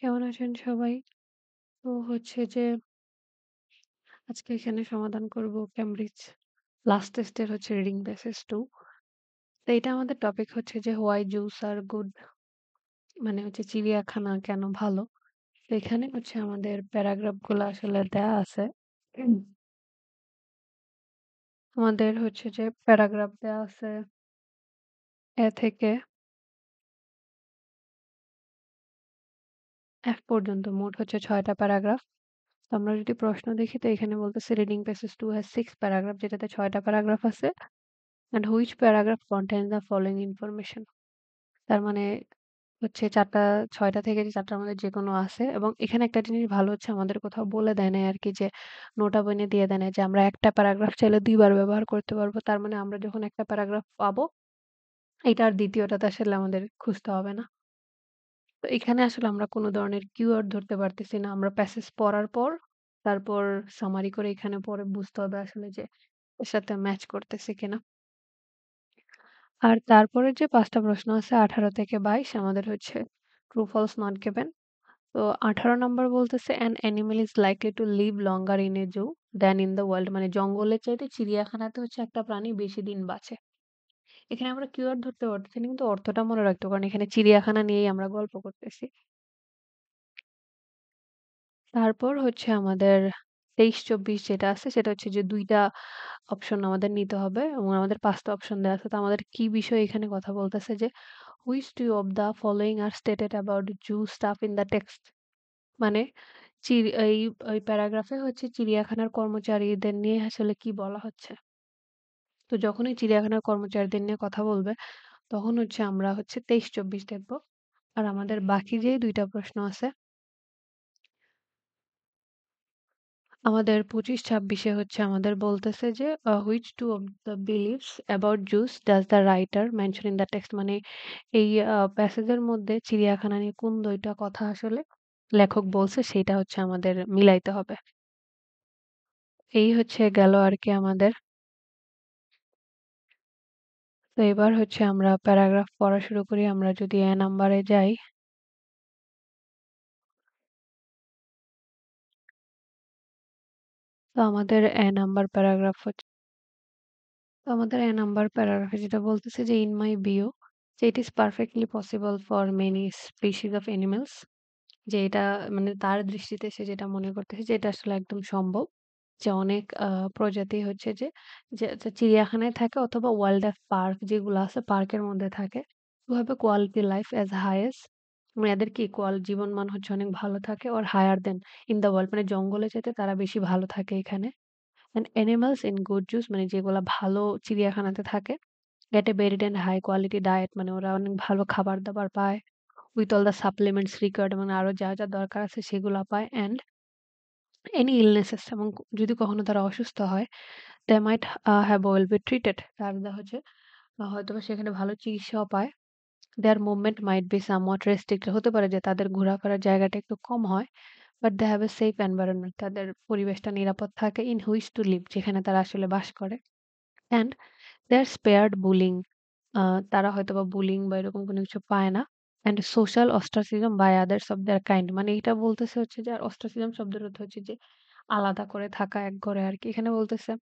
কেমন আছেন সবাই? তো হচ্ছে যে আজকে এখানে সমাধান করব ক্যামব্রিজ লাস্ট টেস্টের হচ্ছে রিডিং প্যাসেজ 2। তো এটা আমাদের টপিক হচ্ছে যে হোয়াই জুস আর গুড, মানে হচ্ছে চিড়িয়াখানা কেন ভালো। তো এখানে হচ্ছে আমাদের প্যারাগ্রাফ গুলো আসলে দেয়া আছে। উম, আমাদের হচ্ছে যে প্যারাগ্রাফ দেয়া আছে এ থেকে এফ পর্যন্ত, মোট হচ্ছে 6টা প্যারাগ্রাফ। তো আমরা যদি প্রশ্ন দেখি তো এখানে বলতেছে রিডিং প্যাসেজ 2 হ্যাজ 6 প্যারাগ্রাফ, যেটাতে 6টা প্যারাগ্রাফ আছে। And which paragraph contains the following information. তার মানে হচ্ছে ৪টা ৬টা থেকে ৪টার মধ্যে যেকোনো আছে, এবং এখানে একটা জিনিস ভালো হচ্ছে আমাদের কোথাও বলে দেয় নাই আরকি, যে নোটা বইনে দিয়ে দেয় নাই যে আমরা একটা প্যারাগ্রাফ চাইলে ২ বার ব্যবহার করতে পারবো। তার মানে আমরা যখন একটা প্যারাগ্রাফ পাবো, এটা আর ২য়টাতে আসলে আমাদের খুঁজতে হবে না। তো এখানে আসলে আমরা কোন ধরনের কিওয়ার্ড ধরতে পারতেছি না। আমরা প্যাসেজ পড়ার পর তারপর সামারি করে এখানে পরে বুঝতে হবে আসলে যে এর সাথে ম্যাচ করতেছে কিনা। আর তারপরের যে ৫ টা প্রশ্ন আছে ১৮ থেকে ২২, আমাদের হচ্ছে ট্রু ফলস নট গিভেন। তো ১৮ নাম্বার বলতেছে an animal is likely to live longer in a zoo than in the world, মানে জঙ্গলের চাইতে চিড়িয়াখানাতে হচ্ছে একটা প্রাণী বেশি দিন বাঁচে। এখানে আমরা কিওয়ার্ড ধরতে পারতেছি না, কিন্তু অর্থটা মনে রাখতে হবে, কারণ এখানে চিড়িয়াখানা নিয়েই আমরা গল্প করতেছি। তারপর হচ্ছে আমাদের ২৩-২৪ যেটা আছে সেটা হচ্ছে যে ২ টা অপশন আমাদের নিতে হবে এবং আমাদের ৫ টা অপশন দেয়া আছে। তো আমাদের কি বিষয়ে এখানে কথা বলতেছে যে which two of the following are stated about zoo staff in the text, মানে এই এই প্যারাগ্রাফে হচ্ছে চিড়িয়াখানার কর্মচারীদের নিয়ে আসলে কি বলা হচ্ছে। তো যখনই চিড়িয়াখানার কর্মচারীদের নিয়ে কথা বলবে তখন হচ্ছে আমরা হচ্ছে ২৩-২৪ দেখব। আর আমাদের বাকি যে ২ টা প্রশ্ন আছে, আমাদের ২৫-২৬ এ হচ্ছে আমাদের বলতেছে যে which two of the beliefs about zoos does the writer mention in the text, মানে এই প্যাসেজের মধ্যে চিড়িয়াখানা নিয়ে কোন ২ টা কথা আসলে লেখক বলছে সেটা হচ্ছে আমাদের মিলাইতে হবে। এই হচ্ছে গেল আরকি আমাদের। তো এবার হচ্ছে আমরা প্যারাগ্রাফ পড়া শুরু করি। আমরা যদি নাম্বারে যাই, তো আমাদের নাম্বার প্যারাগ্রাফ হচ্ছে, তো আমাদের নাম্বার প্যারাগ্রাফে যেটা বলতেছে যে ইন মাই ভিউ যে it is perfectly possible for many species of animals, যে এটা মানে তার দৃষ্টিতে সে যেটা মনে করতেছে যে এটা আসলে একদম সম্ভব যে অনেক প্রজাতি হচ্ছে যে যে চিড়িয়াখানায় থাকে অথবা ওয়াইল্ড লাইফ পার্ক যেগুলো আছে পার্কের মধ্যে থাকে। ওভাবে কোয়ালিটি লাইফ অ্যাজ হাইয়েস্ট, মানে এদের কি জীবনমান হচ্ছে অনেক ভালো থাকে, or higher than in the world, মানে জঙ্গলে যেতে তারা বেশি ভালো থাকে এখানে। And animals in good zoos, মানে যেগুলা ভালো চিড়িয়াখানাতে থাকে, get a very and high quality diet, মানে ওরা অনেক ভালো খাবার দাবার পায়। With all the supplements required, মানে আরো যা যা দরকার আছে সেগুলা পায়। অ্যান্ড এনি ইলনেসেস, এবং যদি কখনো তারা অসুস্থ হয়, they might have well be treated, তারা হচ্ছে হয়তোবা সেখানে ভালো চিকিৎসাও পায়। Their movement might be somewhat restricted, হতে পারে যে তাদের ঘোরাফেরার জায়গাটা একটু কম হয়। But they have a safe environment, তাদের পরিবেশটা নিরাপদ থাকে। ইন হুইচ টু লিভ, যেখানে তারা আসলে বাস করে। And they are spared bullying, তারা হয়তোবা বুলিং বা এরকম কোনো কিছু পায় না। And social ostracism by others of their kind, মানে এটা বলতেছে হচ্ছে যে আর অস্ট্রাসিজম শব্দের অর্থ হচ্ছে যে আলাদা করে থাকা এক ঘরে আরকি। এখানে বলতেছে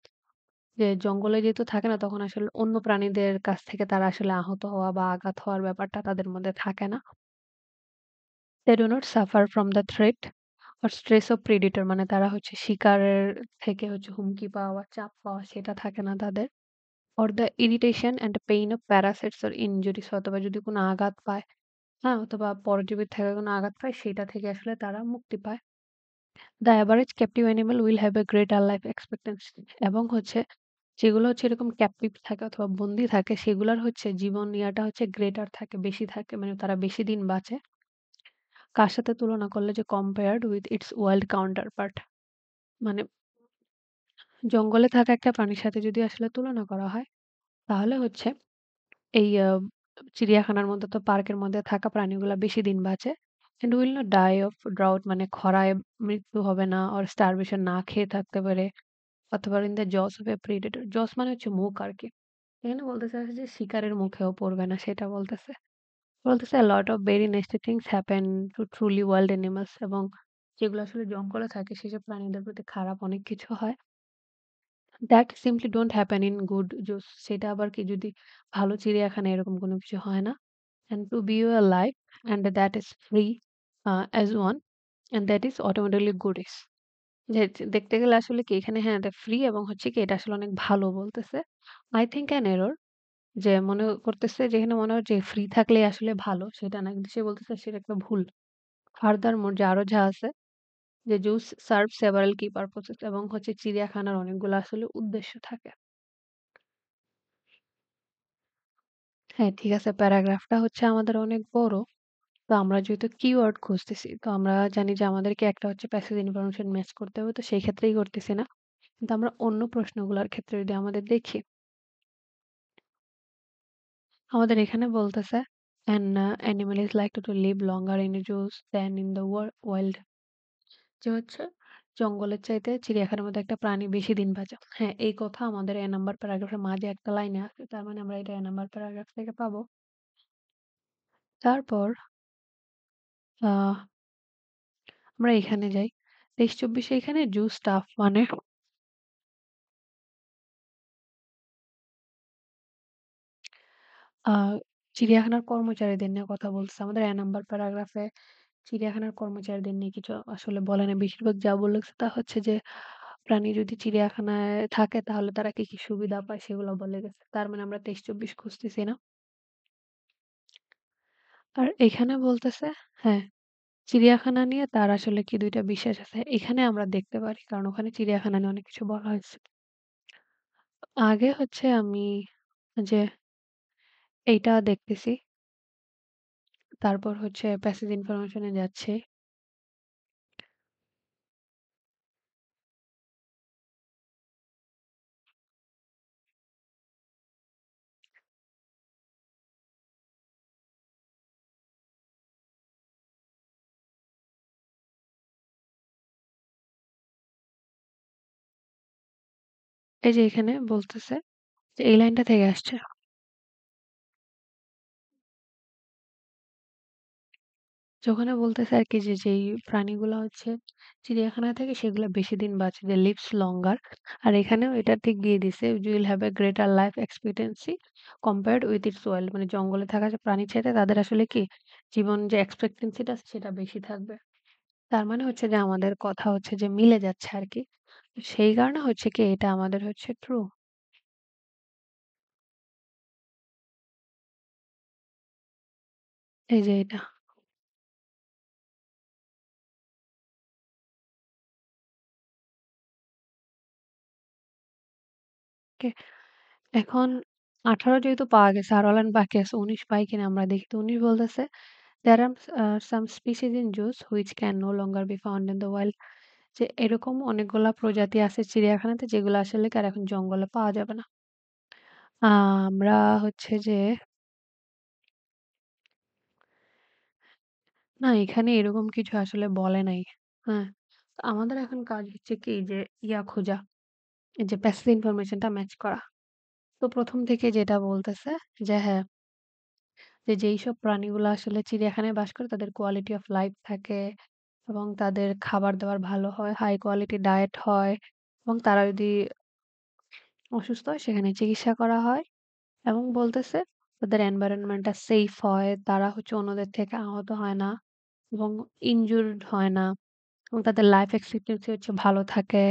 যে জঙ্গলে যেহেতু থাকে না তখন আসলে অন্য প্রাণীদের কাছ থেকে তারা আসলে আহত হওয়া বা আঘাত হওয়ার ব্যাপারটা তাদের মধ্যে থাকে না। They do not suffer from the threat or stress of predator, মানে তারা হচ্ছে শিকারের থেকে হচ্ছে হুমকি পাওয়া, চাপ পাওয়া সেটা থাকে না তাদের। Or the irritation and pain of parasites or injuries, অথবা যদি কোনো আঘাত পায়, হ্যাঁ? অথবা পরজীবীর থেকে কোনো আঘাত পায় সেটা থেকে আসলে তারা মুক্তি পায়। The average captive animal will have a greater life expectancy, এবং হচ্ছে যেগুলো হচ্ছে এরকম ক্যাপটিভ থাকে অথবা বন্দী থাকে সেগুলার হচ্ছে জীবন ইয়াটা হচ্ছে গ্রেটার থাকে, বেশি থাকে, মানে তারা বেশি দিন বাঁচে। কার সাথে তুলনা করলে, যে compared with its wild counterpart, মানে জঙ্গলে থাকা একটা প্রাণীর সাথে যদি আসলে তুলনা করা হয় তাহলে হচ্ছে এই চিড়িয়াখানার মধ্যে তো পার্কের মধ্যে থাকা প্রাণীগুলা বেশি দিন বাঁচে। And will not die of drought, মানে খরায় মৃত্যু হবে না, অর স্টারভেশন, না খেয়ে থাকতে পারে, অথবা in the jaws of a predator, jaws মানে হচ্ছে মুখ আরকি। এখানে বলতে চাচ্ছে যে শিকারের মুখেও পড়বে না সেটা বলতেছে। বলতেছে a lot of very nasty things happen to truly wild animals এবং যেগুলো আসলে জঙ্গলে থাকে সেসব প্রাণীদের প্রতি খারাপ অনেক কিছু হয়। That simply don't happen in good zoos সেটা আবার কি যদি ভালো চিড়িয়াখানায় এরকম কোনো কিছু হয় না। And to be alive and that is free as one and that is automatically good is যে দেখতে গেলে আসলে কি এখানে হ্যাঁ, এটা ফ্রি এবং হচ্ছে কি এটা আসলে অনেক ভালো বলতেছে। I think an error যে মনে করতেছে যেখানে মনে হয় যে ফ্রি থাকলেই আসলে ভালো সেটা না। কিন্তু সে বলতেছে সেটা একটা ভুল। ফার্দারমোর যে আরো যা আছে যে জুস সার্ভ সেভারাল কি পারপোসেস এবং হচ্ছে চিড়িয়াখানার অনেকগুলো আসলে উদ্দেশ্য থাকে। হ্যাঁ, ঠিক আছে প্যারাগ্রাফটা হচ্ছে আমাদের অনেক বড়। তো আমরা যেহেতু কিওয়ার্ড খুঁজতেছি তো আমরা জানি যে আমাদেরকে একটা হচ্ছে প্যাসেজ ইনফরমেশন ম্যাচ করতে হবে। তো সেই ক্ষেত্রেই করতেছি না। কিন্তু আমরা অন্য প্রশ্নগুলার ক্ষেত্রে যদি আমাদের দেখি, আমাদের এখানে বলতেছে "An animal is likely to live longer in zoos than in the wild" যে হচ্ছে জঙ্গলের চাইতে চিড়িয়াখানার মধ্যে একটা প্রাণী বেশি দিন বাঁচে। হ্যাঁ, এই কথা আমাদের এ নাম্বার প্যারাগ্রাফের মাঝে একটা লাইনে আছে। তার মানে আমরা এটা এ নাম্বার প্যারাগ্রাফ থেকে পাবো। তারপর আ আমরা এখানে যাই। ২৩-২৪ এ এখানে জু স্টাফ মানে আ চিড়িয়াখানার কর্মচারীদের নিয়ে কথা বলছে। আমাদের এ নাম্বার প্যারাগ্রাফে চিড়িয়াখানার কর্মচারীদের নিয়ে কিছু আসলে বলে না। বেশিরভাগ যা বলেছে তা হচ্ছে যে প্রাণী যদি চিড়িয়াখানায় থাকে তাহলে তারা কি, কি সুবিধা পায় সেগুলো বলে গেছে। তার মানে আমরা ২৩-২৪ খুঁজতেছি না। আর এখানে বলতেছে হ্যাঁ, চিড়িয়াখানা নিয়ে তার আসলে কি ২ টা বিশ্বাস আছে। এখানে আমরা দেখতে পারি। কারণ ওখানে চিড়িয়াখানা নিয়ে অনেক কিছু বলা হয়েছে। আগে হচ্ছে আমি যে এইটা দেখতেছি। তারপর হচ্ছে প্যাসেজ ইনফরমেশন এ যাচ্ছি। এই যে এখানে বলতেছে যে এই লাইনটা থেকে আসছে। যে ওখানে বলতেছে আরকি যে যেই প্রাণীগুলা হচ্ছে চিড়িয়াখানা থেকে সেগুলা বেশি দিন বাঁচে যে lives longer আর এখানেও এটা ঠিক দিয়ে দিছে you will have a greater life expectancy compared with its wild মানে জঙ্গলে থাকা যে প্রাণীর চাইতে তাদের আসলে কি জীবন যে expectancy টা সেটা বেশি থাকবে। তার মানে হচ্ছে যে আমাদের কথা হচ্ছে যে মিলে যাচ্ছে আরকি। সেই কারণে হচ্ছে কি এটা আমাদের হচ্ছে ট্রু। এই যে এটা। ওকে। এখন ১৮ যেহেতু পাওয়া গেছে আর অলান বাকি আছে ১৯ পাই কিনা আমরা দেখি। তো ১৯ বলতেছে there are some species in zoos which can no longer be found in the wild যে এরকম অনেকগুলা প্রজাতি আছে চিড়িয়াখানাতে যেগুলো আসলে কি আর এখন জঙ্গলে পাওয়া যাবে না। আমরা হচ্ছে যে না এখানে এরকম কিছু আসলে বলে নাই। হ্যাঁ? তো আমাদের এখন কাজ হচ্ছে কি যে খোঁজা। এই যে প্যাসিভ ইনফরমেশনটা ম্যাচ করা। তো ১ম থেকে যেটা বলতেছে যে হ্যাঁ, যে যেইসব প্রাণীগুলো আসলে চিড়িয়াখানায় বাস করে তাদের কোয়ালিটি অফ লাইফ থাকে এবং তাদের খাবার-দাবার ভালো হয়, হাই কোয়ালিটি ডায়েট হয় এবং তারা যদি অসুস্থ হয় সেখানে চিকিৎসা করা হয় এবং বলতেছে তাদের এনভায়রনমেন্টটা সেফ হয়। তারা হচ্ছে অন্যদের থেকে আহত হয় না এবং ইনজুরড হয় না এবং তাদের লাইফ এক্সপেক্টেন্সি হচ্ছে ভালো থাকে।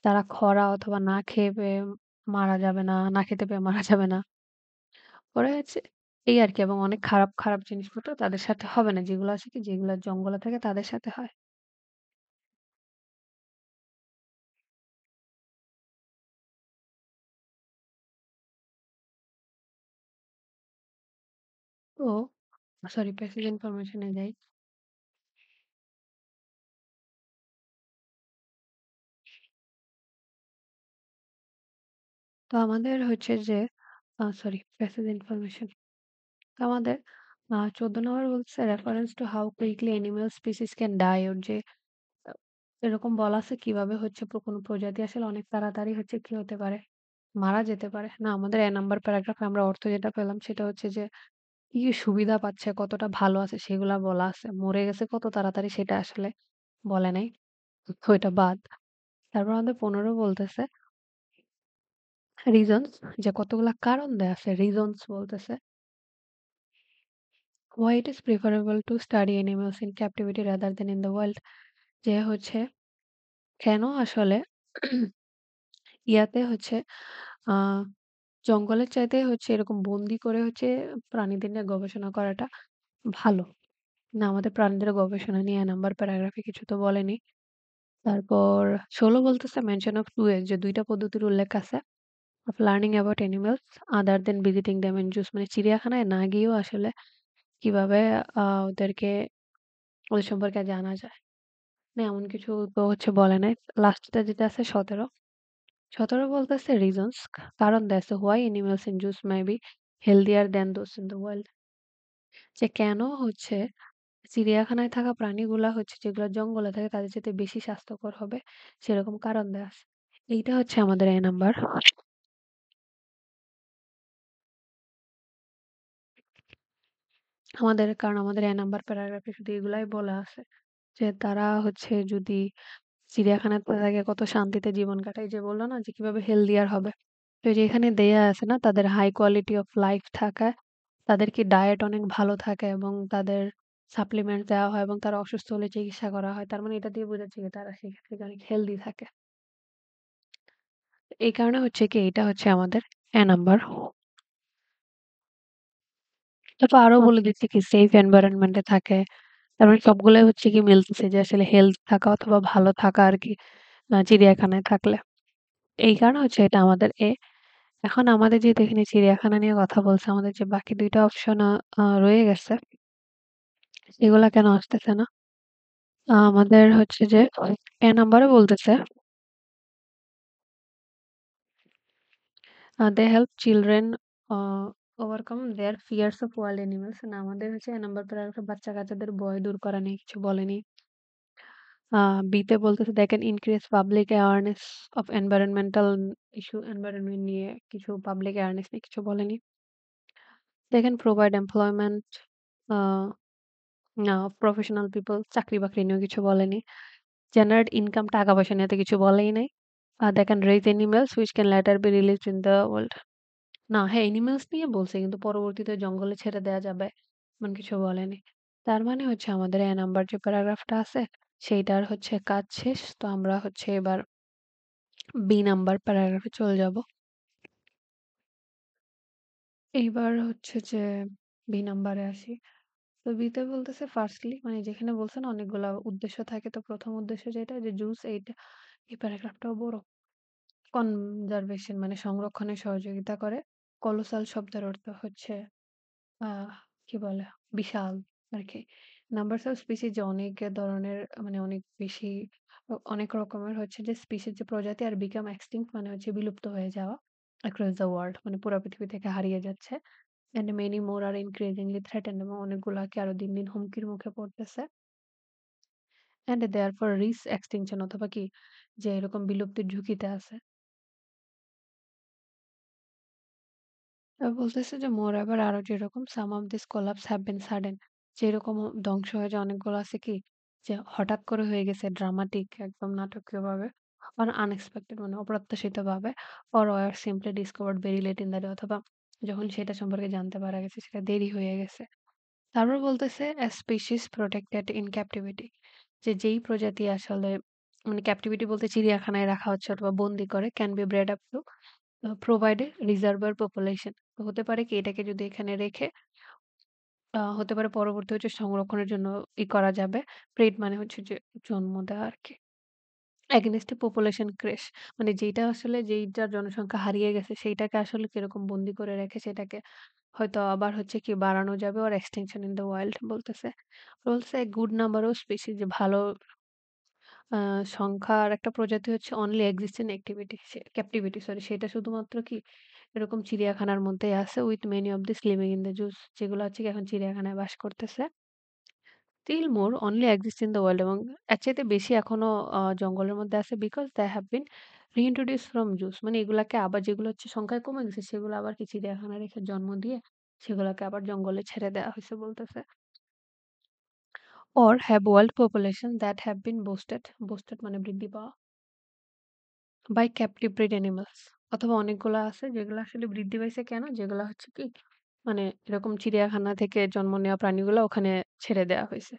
তারা খরা অথবা না খেয়ে পেয়ে মারা যাবে না, না খেতে পেয়ে মারা যাবে না। পরে হচ্ছে এই আরকি এবং অনেক খারাপ, খারাপ জিনিসপত্র তাদের সাথে হবে না। যেগুলো আছে কি যেগুলা জঙ্গলে থাকে তাদের সাথে হয়। তো সরি প্যাসেজ ইনফরমেশন এ যাই। তো আমাদের হচ্ছে যে সরি প্যাসেজ ইনফরমেশন। তো আমাদের ১৪ নম্বর বলছে reference to how quickly animal species can die or যে আ এরকম বলা আছে কিভাবে হচ্ছে কোনো প্রজাতি আসলে অনেক তাড়াতাড়ি হচ্ছে কি হতে পারে, মারা যেতে পারে। না আমাদের এ নাম্বার প্যারাগ্রাফে আমরা অর্থ যেটা পেলাম সেটা হচ্ছে যে কি, কি সুবিধা পাচ্ছে, কতটা ভালো আছে সেগুলা বলা আছে। মরে গেছে কত তাড়াতাড়ি সেটা আসলে বলে নাই। ওইটা বাদ। তারপর আমাদের ১৫ বলতেছে reasons, যে কতগুলা কারণ দেয়া আছে। reasons বলতেছে why it is preferable to study animals in captivity rather than in the wild, যে হচ্ছে কেন আসলে ইয়াতে হচ্ছে আ জঙ্গলের চাইতে হচ্ছে এরকম বন্দি করে হচ্ছে প্রাণীদের নিয়ে গবেষণা করাটা ভালো। না, আমাদের প্রাণীদের গবেষণা নিয়ে নাম্বার প্যারাগ্রাফে কিছু তো বলেনি। তারপর ১৬ বলতেছে mention of 2 ways, যে ২ টা পদ্ধতির উল্লেখ আছে of learning about animals other than visiting them in zoos, মানে চিড়িয়াখানায় না গিয়েও আসলে কিভাবে ওদেরকে ওদের সম্পর্কে জানা যায়। না, এমন কিছু তো হচ্ছে বলে নাই। লাস্টটা যেটা আছে ১৭, ১৭ বলতেছে reasons, কারণ দেয়া আছে why animals in zoos may be healthier than those in the wild, যে কেন হচ্ছে চিড়িয়াখানায় থাকা প্রাণীগুলা হচ্ছে যেগুলো জঙ্গলে থাকে তাদের চাইতে বেশি স্বাস্থ্যকর হবে, সেরকম কারণ দেয়া আছে। এইটা হচ্ছে আমাদের এ নাম্বার। কারণ আমাদের এ নাম্বার প্যারাগ্রাফে শুধু এগুলাই বলা আছে যে তারা হচ্ছে যদি চিড়িয়াখানাতে থাকে কত শান্তিতে জীবন কাটায়। যে বলল না যে কিভাবে হেলদিয়ার হবে। তো এই যে এখানে দেয়া আছে না, তাদের হাই কোয়ালিটি অফ লাইফ থাকায় তাদের কি ডায়েট অনেক ভালো থাকে এবং তাদের সাপ্লিমেন্ট দেওয়া হয় এবং তারা অসুস্থ হলে চিকিৎসা করা হয়। তার মানে এটা দিয়ে বোঝাচ্ছে যে তারা সেক্ষেত্রে অনেক হেলদি থাকে। এই কারণে হচ্ছে কি এটা হচ্ছে আমাদের এ নাম্বার। তারপর আরো বলে দিচ্ছি কি সেফ এনভায়রনমেন্ট এ থাকে। তার মানে সবগুলাই হচ্ছে কি মিলতেছে যে আসলে হেলথ থাকা অথবা ভালো থাকা আরকি চিড়িয়াখানায় থাকলে। এই কারণে হচ্ছে এটা আমাদের এ। এখন আমাদের যেহেতু এখানে চিড়িয়াখানা নিয়ে কথা বলছে, আমাদের যে বাকি ২ টা অপশন রয়ে গেছে সেগুলা কেন আসতেছে না? আমাদের হচ্ছে যে এ নাম্বারে বলতেছে they help children overcome their fears of wild animals, না আমাদের হচ্ছে এ নাম্বার প্যারাগ্রাফে বাচ্চা-কাচ্চাদের ভয় দূর করা নিয়ে কিছু বলেনি। বি তে বলতেছে they can increase public awareness of environment নিয়ে কিছু পাবলিক অ্যাওয়ারনেস নিয়ে কিছু বলেনি। They can provide employment a of professional people, চাকরি-বাকরি নিয়েও কিছু বলেনি। Generate income, টাকা-পয়সা নিয়ে তো কিছু বলেই নাই। They can raise animals which can later be released in the world. না, হ্যাঁ, এনিমেলস নিয়ে বলছে কিন্তু পরবর্তীতে জঙ্গলে ছেড়ে দেয়া যাবে এমন কিছু বলেনি। তার মানে হচ্ছে আমাদের এ নাম্বার যে প্যারাগ্রাফটা আছে সেইটার হচ্ছে কাজ শেষ। তো আমরা হচ্ছে এবার বি নাম্বার প্যারাগ্রাফে চলে যাব। এইবার হচ্ছে যে বি নাম্বারে আসি। তো বি তে বলতেছে ফার্স্টলি, মানে যেখানে বলছে না অনেকগুলা উদ্দেশ্য থাকে, তো ১ম উদ্দেশ্য যেটা যে জুস এইটা, এই প্যারাগ্রাফটাও বড়। কনজারভেশন মানে সংরক্ষণে সহযোগিতা করে। কলোসাল শব্দের অর্থ হচ্ছে আহ কি বলে? বিশাল আরকি। নাম্বারস অফ স্পিসিস, যে অনেক ধরনের মানে অনেক বেশি অনেক রকমের হচ্ছে যে স্পিসিস, যে প্রজাতি আর বিকাম এক্সটিংক্ট মানে হচ্ছে বিলুপ্ত হয়ে যাওয়া অ্যাক্রস দ্য ওয়ার্ল্ড, মানে পুরা পৃথিবী থেকে হারিয়ে যাচ্ছে। And many more are increasingly threatened, এবং অনেকগুলাকে আরো দিন, দিন হুমকির মুখে পড়তেছে। অ্যান্ড দেয়ারফর রিস্ক এক্সটিংশন, অথবা কি যে এরকম বিলুপ্তির ঝুঁকিতে আছে। বলতেছে যে মোরএভার, আরো যেরকম some of this collapse have been sudden, যেরকম ধ্বংস হয়ে যায় অনেকগুলো আছে কি যে হঠাৎ করে হয়ে গেছে, ড্রামাটিক একদম নাটকীয় ভাবে, আর আনএক্সপেক্টেড মানে অপ্রত্যাশিত ভাবে, or were simply discovered very late in the day, অথবা যখন সেটা সম্পর্কে জানতে পারা গেছে সেটা দেরি হয়ে গেছে। তারপর বলতেছে স্পিসিস প্রোটেক্টেড ইন ক্যাপটিভিটি, যে যেই প্রজাতি আসলে মানে ক্যাপটিভিটি বলতে চিড়িয়াখানায় রাখা হচ্ছে অথবা বন্দি করে, can be bread up to provide a reservoir population, হতে পারে কি এটাকে যদি এখানে রেখে হতে পারে পরবর্তী হচ্ছে সংরক্ষণের জন্য করা যাবে। ব্রিড মানে হচ্ছে যে জন্ম দেওয়া আরকি। এগেইনস্ট এ পপুলেশন ক্রেশ, মানে যেইটা আসলে যেইটার জনসংখ্যা হারিয়ে গেছে সেইটাকে আসলে কিরকম বন্দি করে রেখে সেটাকে হয়তো আবার হচ্ছে কি বাড়ানো যাবে, ওর এক্সটেনশন ইন দ্য ওয়াইল্ড বলতেছে। বলছে গুড নাম্বার অফ স্পিসিস, যে ভালো আ সংখ্যার একটা প্রজাতি হচ্ছে only exist in captivity sorry, সেটা শুধুমাত্র কি এরকম চিড়িয়াখানার মধ্যেই আছে, with many of this living in the zoos, যেগুলো হচ্ছে কি এখন চিড়িয়াখানায় বাস করতেছে। Still more only exist in the world, এবং এর চাইতে বেশি এখনো জঙ্গলের মধ্যে আছে, because they have been reintroduced from zoos, মানে এগুলাকে আবার যেগুলো হচ্ছে সংখ্যায় কমে গেছে সেগুলো আবার কি চিড়িয়াখানায় রেখে জন্ম দিয়ে সেগুলাকে আবার জঙ্গলে ছেড়ে দেয়া হইছে বলতেছে। Or have world population that have been boosted মানে বৃদ্ধি পাওয়া by captive breed animals, অথবা অনেকগুলা আছে যেগুলো আসলে বৃদ্ধি পাইছে কেন? যেগুলা হচ্ছে কি মানে এরকম চিড়িয়াখানা থেকে জন্ম নেওয়া প্রাণীগুলো ওখানে ছেড়ে দেয়া হইছে।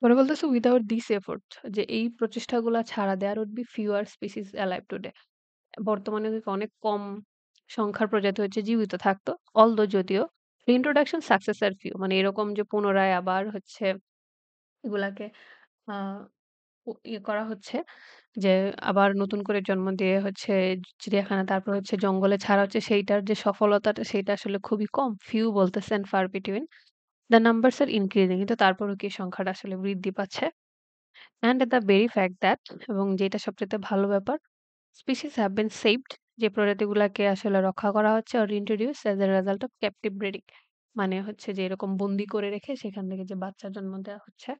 পরে বলতেছে উইথআউট দিস এফোর্ট, যে এই প্রচেষ্টাগুলা ছাড়া there would be fewer species alive today. বর্তমানে অনেক কম সংখ্যার প্রজাতি হচ্ছে জীবিত থাকতো। যদিও রিইন্ট্রোডাকশন সাকসেস আর ফিউ, মানে এরকম যে পুনরায় আবার হচ্ছে এগুলাকে আ করা হচ্ছে, যে আবার নতুন করে জন্ম দিয়ে হচ্ছে চিড়িয়াখানা, তারপর হচ্ছে জঙ্গলে ছাড়া হচ্ছে, সেইটার যে সফলতাটা সেটা আসলে খুবই কম। ফিউ বলতেছেন far between. The numbers are increasing, কিন্তু তারপরেও কি সংখ্যাটা আসলে বৃদ্ধি পাচ্ছে। And the very fact that, এবং যেটা সবচাইতে ভালো ব্যাপার, স্পিসিস হ্যাভ বিন সেভড, যে প্রজাতিগুলাকে আসলে রক্ষা করা হচ্ছে, or introduce as a result of captive breeding, মানে হচ্ছে যে এরকম বন্দি করে রেখে সেখান থেকে যে বাচ্চা জন্ম দেওয়া হচ্ছে,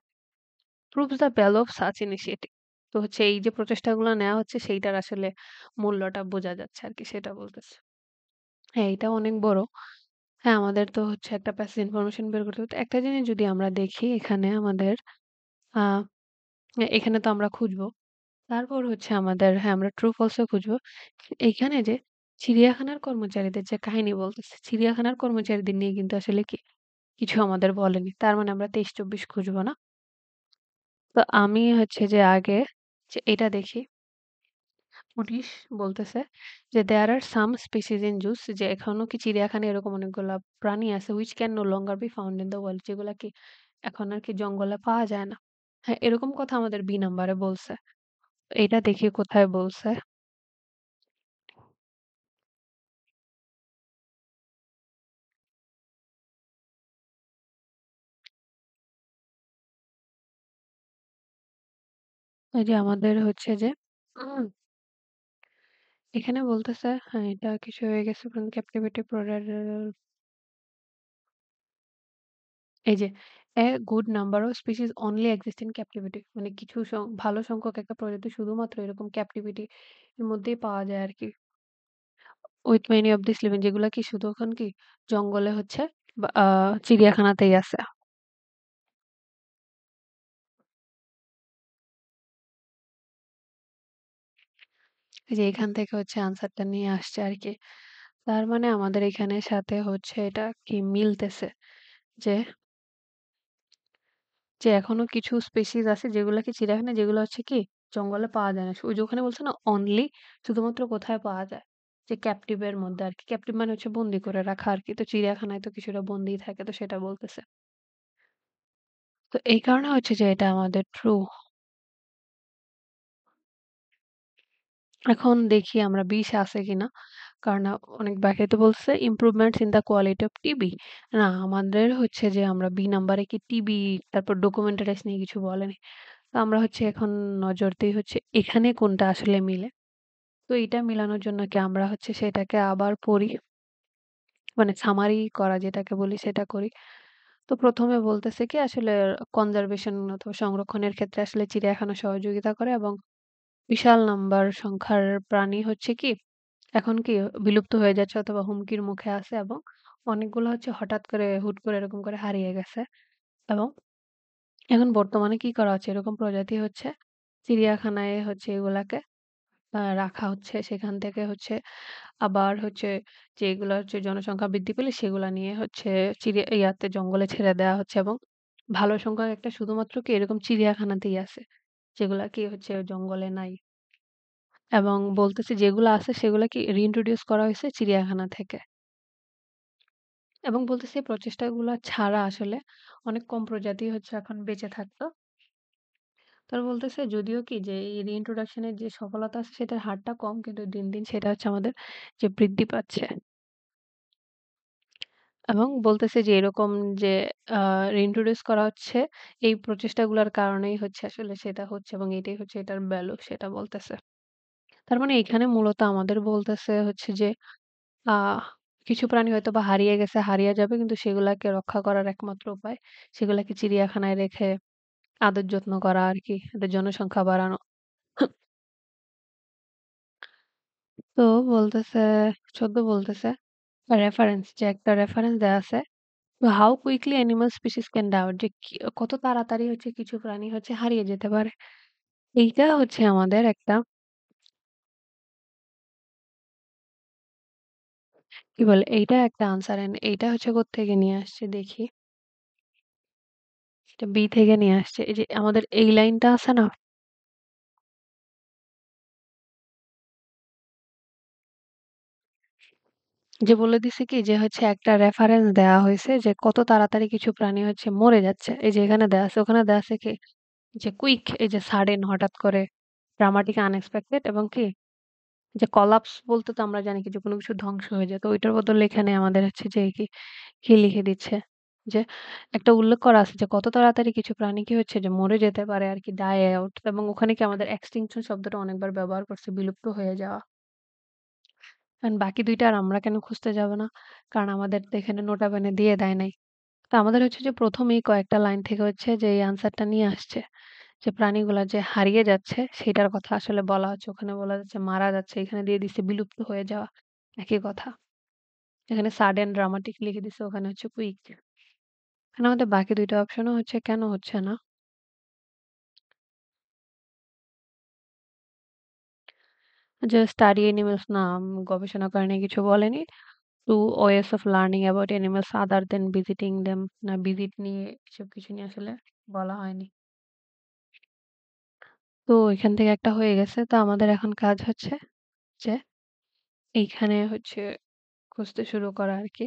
proves the value of such initiative. তো হচ্ছে এই যে প্রচেষ্টাগুলো নেওয়া হচ্ছে সেইটার আসলে মূল্যটা বোঝা যাচ্ছে আরকি, সেটা বলতেছে। হ্যাঁ, এটা অনেক বড়। হ্যাঁ, আমাদের তো হচ্ছে একটা প্যাসিভ ইনফরমেশন বের করতে হবে। তো একটা জিনিস যদি আমরা দেখি এখানে আমাদের আ এখানে তো আমরা খুঁজবো। তারপর হচ্ছে আমাদের, হ্যাঁ, আমরা ট্রু ফলস ও খুঁজবো। এইখানে যে চিড়িয়াখানার কর্মচারীদের যে কাহিনী বলতেছে, চিড়িয়াখানার কর্মচারীদের নিয়ে কিন্তু আসলে কি কিছু আমাদের বলেনি। তার মানে আমরা ২৩-২৪ খুঁজবো না। তো আমি হচ্ছে যে আগে যে এটা দেখি, ১৯ বলতেছে যে there are some species in zoos, যে এখনো কি চিড়িয়াখানায় এরকম অনেকগুলা প্রাণী আছে which can no longer be found in the wild, যেগুলা কি এখন আর কি জঙ্গলে পাওয়া যায় না। হ্যাঁ, এরকম কথা আমাদের বি নাম্বারে বলছে। এটা দেখি কোথায় বলছে। এই যে আমাদের হচ্ছে যে উম, এখানে বলতেছে, হ্যাঁ, এটা কিছু হয়ে গেছে ফ্রম ক্যাপটিভিটি প্রোডাক্ট, এই যে a good number of species only exist in captivity, মানে কিছু ভালো সংখ্যক একটা প্রজাতি শুধুমাত্র এরকম ক্যাপটিভিটি এর মধ্যেই পাওয়া যায় আর কি। With many of this living, যেগুলা কি শুধু এখন কি জঙ্গলে হচ্ছে বা চিড়িয়াখানাতেই আছে। এই যে এখান থেকে হচ্ছে আনসারটা নিয়ে আসছে আর কি। তার মানে আমাদের এখানের সাথে হচ্ছে এটা কি মিলতেছে, যে এখনো কিছু স্পেসিস আছে যেগুলা কি চিড়িয়াখানায়, যেগুলো হচ্ছে কি জঙ্গলে পাওয়া যায় না। ওই যে ওখানে বলছে না অনলি, শুধুমাত্র কোথায় পাওয়া যায়? যে ক্যাপটিভ এর মধ্যে আরকি। ক্যাপটিভ মানে হচ্ছে বন্দি করে রাখা আরকি। তো চিড়িয়াখানায় তো কিছুটা বন্দিই থাকে। তো সেটা বলতেছে। তো এই কারণে হচ্ছে যে এটা আমাদের ট্রু। এখন দেখি আমরা বিষ আছে কিনা। কারণ অনেক ব্যাখ্যাতে বলছে improvements in the quality of TB. না, আমাদের হচ্ছে যে আমরা বি নাম্বারে কি টিবি, তারপর ডকুমেন্টারাইজ নিয়ে কিছু বলেনি। তো আমরা হচ্ছে এখন নজর দেই হচ্ছে এখানে কোনটা আসলে মিলে। তো এটা মিলানোর জন্য কি আমরা হচ্ছে সেটাকে আবার পড়ি। মানে সামারি করা যেটাকে বলি সেটা করি। তো ১ম এ বলতেছে কি আসলে কনজারভেশন অথবা সংরক্ষণের ক্ষেত্রে আসলে চিড়িয়াখানা সহযোগিতা করে, এবং বিশাল নাম্বার সংখ্যার প্রাণী হচ্ছে কি এখন কি বিলুপ্ত হয়ে যাচ্ছে অথবা হুমকির মুখে আছে, এবং অনেকগুলো হচ্ছে হঠাৎ করে হুট করে এরকম করে হারিয়ে গেছে। এবং এখন বর্তমানে কি করা হচ্ছে, এরকম প্রজাতি হচ্ছে চিড়িয়াখানায় হচ্ছে এগুলাকে রাখা হচ্ছে। সেখান থেকে হচ্ছে আবার হচ্ছে যেগুলা হচ্ছে জনসংখ্যা বৃদ্ধি পেলে সেগুলা নিয়ে হচ্ছে ইয়াতে জঙ্গলে ছেড়ে দেওয়া হচ্ছে, এবং ভালো সংখ্যক একটা শুধুমাত্র কি এরকম চিড়িয়াখানাতেই আছে, যেগুলা কি হচ্ছে জঙ্গলে নাই। এবং বলতেছে যেগুলা আছে সেগুলা কি রিইন্ট্রোডিউস করা হয়েছে চিড়িয়াখানা থেকে। এবং বলতেছে এই প্রচেষ্টাগুলা ছাড়া আসলে অনেক কম প্রজাতি হচ্ছে এখন বেঁচে থাকতো। তারা বলতেছে যদিও কি যে এই রিইন্ট্রোডাকশন এর যে সফলতা আছে সেটার হারটা কম, কিন্তু দিন, দিন সেটা হচ্ছে আমাদের যে বৃদ্ধি পাচ্ছে। এবং বলতেছে যে এরকম যে আ রিইন্ট্রোডিউস করা হচ্ছে এই প্রচেষ্টাগুলার কারণেই হচ্ছে আসলে সেটা হচ্ছে, এবং এটাই হচ্ছে এটার ভ্যালু সেটা বলতেছে। তার মানে এখানে মূলত আমাদের বলতেছে হচ্ছে যে আ কিছু প্রাণী হয়তোবা হারিয়ে গেছে, হারিয়ে যাবে, কিন্তু সেগুলাকে রক্ষা করার একমাত্র উপায় সেগুলাকে চিড়িয়াখানায় রেখে আদর যত্ন করা আরকি। এদের জনসংখ্যা বাড়ানো। তো বলতেছে ১৪ বলতেছে রেফারেন্স যে একটা রেফারেন্স দেয়া আছে। তো how quickly animal species can die out যে কত তাড়াতাড়ি হচ্ছে কিছু প্রাণী হচ্ছে হারিয়ে যেতে পারে। এইটা হচ্ছে আমাদের একটা কি বলে এইটা একটা আনসার এন্ড এইটা হচ্ছে কোত্থেকে নিয়ে আসছে দেখি। এটা বি থেকে নিয়ে আসছে। এই যে আমাদের এই লাইনটা আছে না? যে বলে দিছে কি যে হচ্ছে একটা রেফারেন্স দেয়া হইছে যে কত তাড়াতাড়ি কিছু প্রাণী হচ্ছে মরে যাচ্ছে। এই যে এখানে দেয়া আছে, ওখানে দেয়া আছে কি যে কুইক এই যে সাডেন হঠাৎ করে ড্রামাটিক আনএক্সপেক্টেড এবং কি যে কলাপস বলতে তো আমরা জানি কি যে কোনো কিছু ধ্বংস হয়ে যায়। তো ওইটার বদলে এখানে আমাদের হচ্ছে যে কি লিখে দিচ্ছে যে একটা উল্লেখ করা আছে যে কত তাড়াতাড়ি কিছু প্রাণী কি হচ্ছে যে মরে যেতে পারে আরকি ডাই আউট এবং ওখানে কি আমাদের এক্সটিংশন শব্দটা অনেকবার ব্যবহার করছে বিলুপ্ত হয়ে যাওয়া। কারণ বাকি ২ টা আর আমরা কেন খুঁজতে যাব না? কারণ আমাদের তো এখানে নোটা বেনে দিয়ে দেয় নাই। তো আমাদের হচ্ছে যে ১ম এই কয়েকটা লাইন থেকে হচ্ছে যে এই আনসারটা নিয়ে আসছে। যে প্রাণীগুলা যে হারিয়ে যাচ্ছে সেটার কথা আসলে বলা হচ্ছে। ওখানে বলা যাচ্ছে মারা যাচ্ছে। এখানে দিয়ে দিছে বিলুপ্ত হয়ে যাওয়া। একই কথা। এখানে সাডেন ড্রামাটিক লিখে দিছে, ওখানে হচ্ছে কুইক। এখানে আমাদের বাকি ২ টা অপশনও হচ্ছে কেন হচ্ছে না? যে স্টাডি অ্যানিমালস না গবেষণা করে নাই কিছু বলেনি। Two ways of learning about animals other than visiting them না ভিজিট নিয়ে এসব কিছু নিয়ে আসলে বলা হয়নি। তো এখান থেকে একটা হয়ে গেছে। তো আমাদের এখন কাজ হচ্ছে যে এইখানে হচ্ছে খুঁজতে শুরু করা আরকি।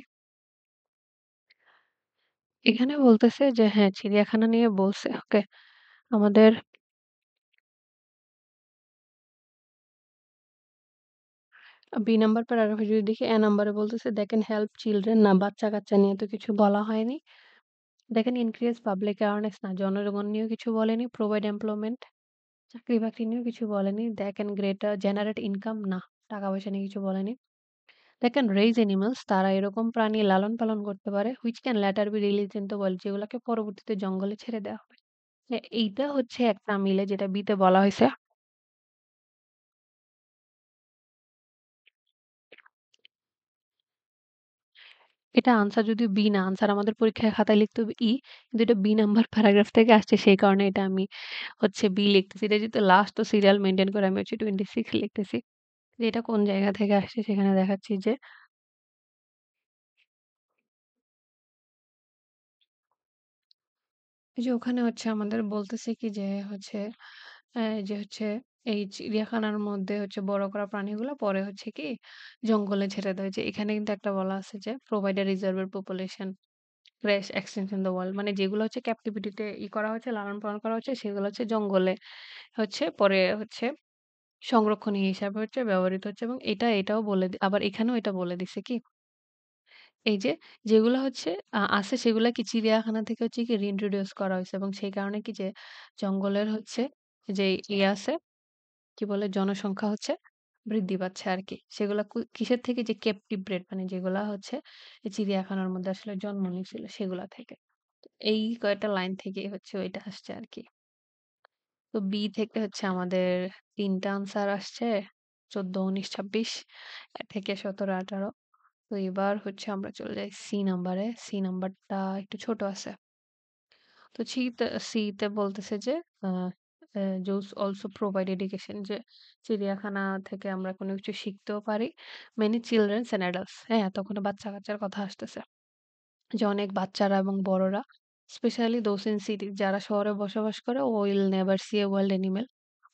এখানে বলতেছে যে হ্যাঁ, চিড়িয়াখানা নিয়ে বলছে। ওকে। আমাদের বি নাম্বার প্যারাগ্রাফে যদি দেখি এ নাম্বারে বলতেছে they can help children না বাচ্চা-কাচ্চা নিয়ে তো কিছু বলা হয়নি। they can increase public awareness না জনগণ নিয়েও কিছু বলেনি। provide employment চাকরি-বাকরি নিয়েও কিছু বলেনি। they can generate income না টাকা-পয়সা নিয়ে কিছু বলেনি। they can raise animals তারা এরকম প্রাণী লালন-পালন করতে পারে which can later be released into wild যেগুলাকে পরবর্তীতে জঙ্গলে ছেড়ে দেওয়া হবে। হ্যাঁ, এইটা হচ্ছে একটা মিলে যেটা বি তে বলা হইছে। এটা আনসার যদিও বি না, আনসার আমাদের পরীক্ষায় খাতায় লিখতে হবে ই। কিন্তু এটা বি নাম্বার প্যারাগ্রাফ থেকে আসছে সেই কারণে এটা আমি হচ্ছে বি লিখতেছি। এটা যেহেতু লাস্ট ও সিরিয়াল মেইনটেইন করে আমি হচ্ছে 26 লিখতেছি। যে এটা কোন জায়গা থেকে আসছে সেখানে দেখাচ্ছি যে এই যে ওখানে হচ্ছে আমাদের বলতেছে কি যে হচ্ছে যে হচ্ছে এই চিড়িয়াখানার মধ্যে হচ্ছে বড় করা প্রাণীগুলো পরে হচ্ছে কি জঙ্গলে ছেড়ে দেয়। যে এখানে কিন্তু একটা বলা আছে যে প্রোভাইড আ রিজার্ভের population crash extinction the world মানে যেগুলো হচ্ছে ক্যাপটিভিটিতে করা হচ্ছে, লালন-পালন করা হচ্ছে সেগুলো হচ্ছে জঙ্গলে হচ্ছে পরে হচ্ছে সংরক্ষণী হিসাবে হচ্ছে ব্যবহৃত হচ্ছে এবং এটাও বলে আবার এখানেও এটা বলে দিছে কি এই যে যেগুলো হচ্ছে আছে সেগুলা কি চিড়িয়াখানা থেকে হচ্ছে কি রিইন্ট্রোডিউস করা হইছে এবং সেই কারণে কি যে জঙ্গলের হচ্ছে যে আছে কি বলে জনসংখ্যা হচ্ছে বৃদ্ধি পাচ্ছে আরকি। সেগুলা কিসের থেকে যে ক্যাপটিভ ব্রেড মানে যেগুলা হচ্ছে এই চিড়িয়াখানার মধ্যে আসলে জন্ম নিয়েছিল সেগুলা থেকে। এই কয়েকটা লাইন থেকেই হচ্ছে ওইটা আসছে আরকি। তো বি থেকে হচ্ছে আমাদের ৩ টা আনসার আসছে ১৪, ১৯, ২৬ থেকে ১৭, ১৮ তো এবার হচ্ছে আমরা চলে যাই সি নাম্বারে। সি নাম্বারটা একটু ছোট আছে। তো সি তে বলতেছে যে আ জোস অলসো প্রোভাইড এডুকেশন যে চিড়িয়াখানা থেকে আমরা কোনো কিছু শিখতেও পারি। মেনি চিলড্রেনস অ্যান্ড অ্যাডাল্টস হ্যাঁ, তখন বাচ্চা-কাচ্চার কথা আসতেছে। যে অনেক বাচ্চারা এবং বড়রা স্পেশালি দোজ ইন সিটি যারা শহরে বসবাস করে will never see a wild animal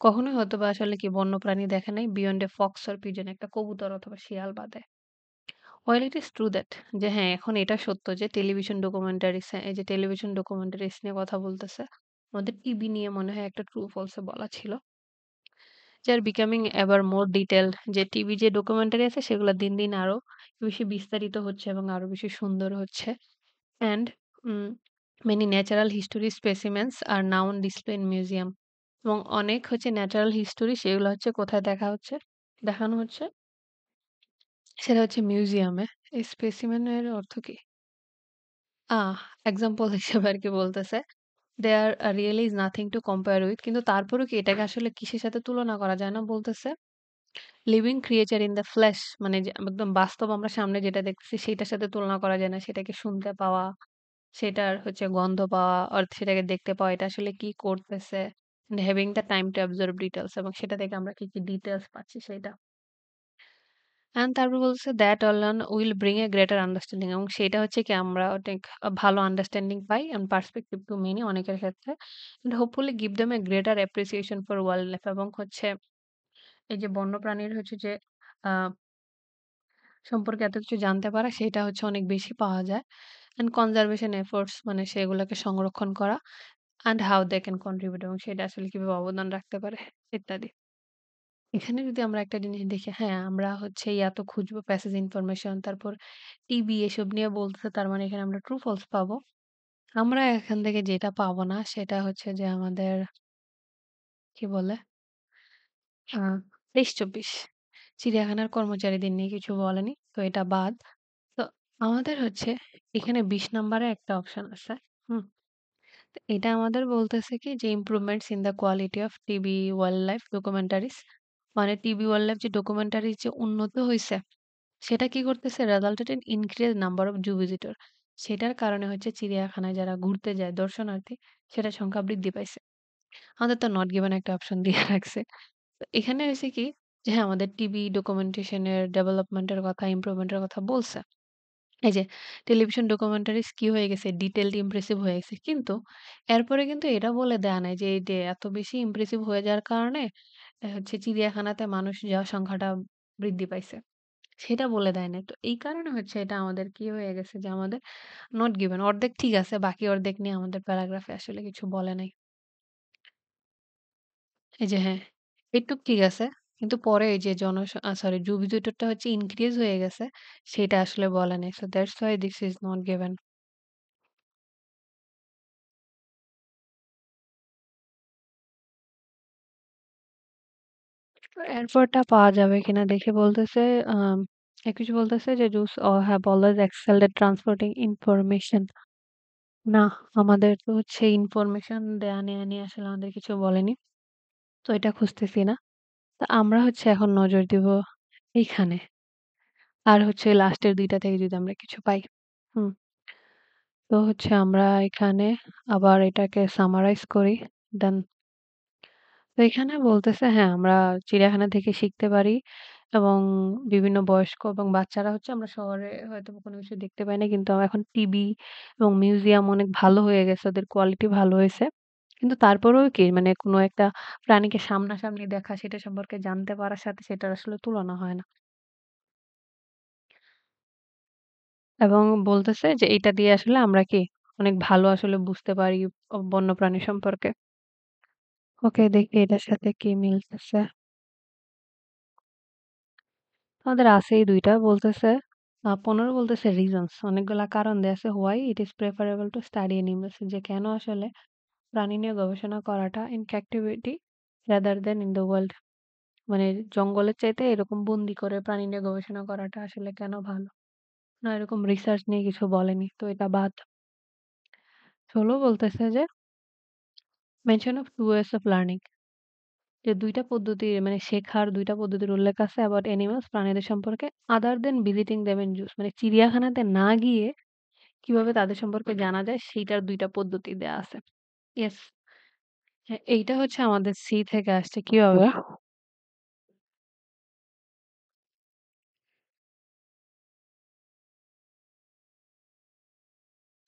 কখনোই হয়তোবা আসলে কি বন্যপ্রাণী দেখে নাই beyond a fox or pigeon একটা কবুতর অথবা শিয়াল বাদে। While it is true that যে হ্যাঁ, এখন এটা সত্য যে টেলিভিশন ডকুমেন্টারিস এই যে টেলিভিশন ডকুমেন্টারিস নিয়ে কথা বলতেছে। আমাদের টিভি নিয়ে মনে হয় একটা ট্রু ফলস এ বলা ছিল। যে আর বিকামিং এভার মোর ডিটেইলড যে টিভি যে ডকুমেন্টারি আছে সেগুলো দিন, দিন আরো বেশি বিস্তারিত হচ্ছে এবং আরো বেশি সুন্দর হচ্ছে। And um many natural history specimens are now on display in museum এবং অনেক হচ্ছে ন্যাচারাল হিস্টোরি সেগুলো হচ্ছে কোথায় দেখানো হচ্ছে সেটা হচ্ছে মিউজিয়ামে। এই স্পেসিমেন এর অর্থ কি? আহ এক্সাম্পল হিসেবে আরকি বলতেছে। "There really is nothing to compare with" কিন্তু তারপরেও কি এটাকে আসলে কিসের সাথে তুলনা করা যায় না বলতেছে? Living creature in the flash মানে যে একদম বাস্তব আমরা সামনে যেটা দেখতেছি সেটার সাথে তুলনা করা যায় না। সেটাকে শুনতে পাওয়া, সেটার হচ্ছে গন্ধ পাওয়া আর সেটাকে দেখতে পাওয়া এটা আসলে কি করতেছে। and having the time to absorb details এবং সেটা থেকে আমরা কি ডিটেইলস পাচ্ছি সেটা। অ্যান্ড তারপর বলছে that alone will bring a greater understanding এবং সেটা হচ্ছে কি আমরা অনেক ভালো understanding pi and perspective to many অনেকের ক্ষেত্রে and hopefully give them a greater appreciation for wildlife এবং হচ্ছে এই যে বন্যপ্রাণীর হচ্ছে যে আ সম্পর্কে এত কিছু জানতে পারা সেটা হচ্ছে অনেক বেশি পাওয়া যায়। অ্যান্ড কনজারভেশন এফোর্টস মানে সেগুলোকে সংরক্ষণ করা and how they can contribute এবং সেটা আসলে কিভাবে অবদান রাখতে পারে ইত্যাদি। এখানে যদি আমরা একটা জিনিস দেখি হ্যাঁ, আমরা হচ্ছে এত খুঁজবো প্যাসেজ ইনফরমেশন তারপর টিবি এসব নিয়ে বলতেছে তার মানে এখানে আমরা ট্রু ফলস পাবো। আমরা এখান থেকে যেটা পাবো না সেটা হচ্ছে যে আমাদের কি বলে আ ২৩-২৪ চিড়িয়াখানার কর্মচারীদের নিয়ে কিছু বলেনি। তো এটা বাদ। তো আমাদের হচ্ছে এখানে ২০ নাম্বারে একটা অপশন আছে। হুম? তো এটা আমাদের বলতেছে কি যে improvements in the quality of TV wildlife documentaries মানে টিভি ওয়াইল্ড লাইফ যে ডকুমেন্টারি যে উন্নত হইছে সেটা কি করতেছে resulted in increase number of zoo visitor সেটার কারণে হচ্ছে চিড়িয়াখানায় যারা ঘুরতে যায় দর্শনার্থী সেটার সংখ্যা বৃদ্ধি পাইছে। আমাদের তো নট গিভেন একটা অপশন দিয়ে রাখছে। তো এখানে হয়েছে কি যে হ্যাঁ, আমাদের টিভি ডকুমেন্টেশন এর ডেভেলপমেন্টের কথা ইমপ্রুভমেন্টের কথা বলছে। এই যে টেলিভিশন ডকুমেন্টারিজ কি হয়ে গেছে ডিটেইলড ইমপ্রেসিভ হয়ে গেছে। কিন্তু এরপরে কিন্তু এটা বলে দেয়া নাই যে এই যে এত বেশি ইমপ্রেসিভ হয়ে যাওয়ার কারণে হচ্ছে চিড়িয়াখানাতে মানুষ যাওয়ার সংখ্যাটা বৃদ্ধি পাইছে। সেটা বলে দেয় নাই। তো এই কারণে হচ্ছে এটা আমাদের কি হয়ে গেছে যে আমাদের নট গিভেন অর্ধেক ঠিক আছে বাকি অর্ধেক নিয়ে আমাদের প্যারাগ্রাফে আসলে কিছু বলে নাই। এই যে হ্যাঁ, এইটুক ঠিক আছে। কিন্তু পরে এই যে সরি জুভ ভিজিটরটা হচ্ছে ইনক্রিজ হয়ে গেছে সেটা আসলে বলে নাই। So that's why this is not given. এরপরটা পাওয়া যাবে কিনা দেখে বলতেছে আম কিছু বলতেছে যে zoos have always excelled at transporting information. না, আমাদের তো হচ্ছে ইনফরমেশন দেয়া নেয়া নিয়ে আসলে আমাদের কিছু বলেনি। তো এটা খুঁজতেছি না। তো আমরা হচ্ছে এখন নজর দিব এইখানে। আর হচ্ছে লাস্টের ২ টা থেকে যদি আমরা কিছু পাই। হুম। তো হচ্ছে আমরা এখানে আবার এটাকে সামারাইজ করি। দেন তো এখানে বলতেছে হ্যাঁ, আমরা চিড়িয়াখানা থেকে শিখতে পারি এবং বিভিন্ন বয়স্ক এবং বাচ্চারা হচ্ছে আমরা শহরে হয়তো কোনো কিছু দেখতে পাই না। কিন্তু এখন টিভি এবং মিউজিয়াম অনেক ভালো হয়ে গেছে। ওদের কোয়ালিটি ভালো হয়েছে। কিন্তু তারপরেও কি মানে কোনো একটা প্রাণীকে সামনাসামনি দেখা সেটা সম্পর্কে জানতে পারার সাথে সেটার আসলে তুলনা হয় না। এবং বলতেছে যে এটা দিয়ে আসলে আমরা কি অনেক ভালো আসলে বুঝতে পারি বন্যপ্রাণী সম্পর্কে। ওকে দেখি এটার সাথে কি মিলতেছে। আমাদের আছেই ২ টা বলতেছে ১৫ বলতেছে reasons অনেকগুলা কারণ দেয়া আছে why it is preferable to study animals যে কেন আসলে প্রাণী নিয়ে গবেষণা করাটা in captivity rather than in the wild মানে জঙ্গলের চাইতে এরকম বন্দি করে প্রাণী নিয়ে গবেষণা করাটা আসলে কেন ভালো? না এরকম রিসার্চ নিয়ে কিছু বলেনি। তো এটা বাদ। ১৬ বলতেছে যে mention of 2 ways of learning যে ২ টা পদ্ধতির মানে শেখার ২ টা পদ্ধতির উল্লেখ আছে about animals প্রাণীদের সম্পর্কে other than visiting them in zoos মানে চিড়িয়াখানাতে না গিয়ে কিভাবে তাদের সম্পর্কে জানা যায় সেইটার ২ টা পদ্ধতি দেয়া আছে। ইয়েস। হ্যাঁ, এইটা হচ্ছে আমাদের সি থেকে আসছে। কিভাবে?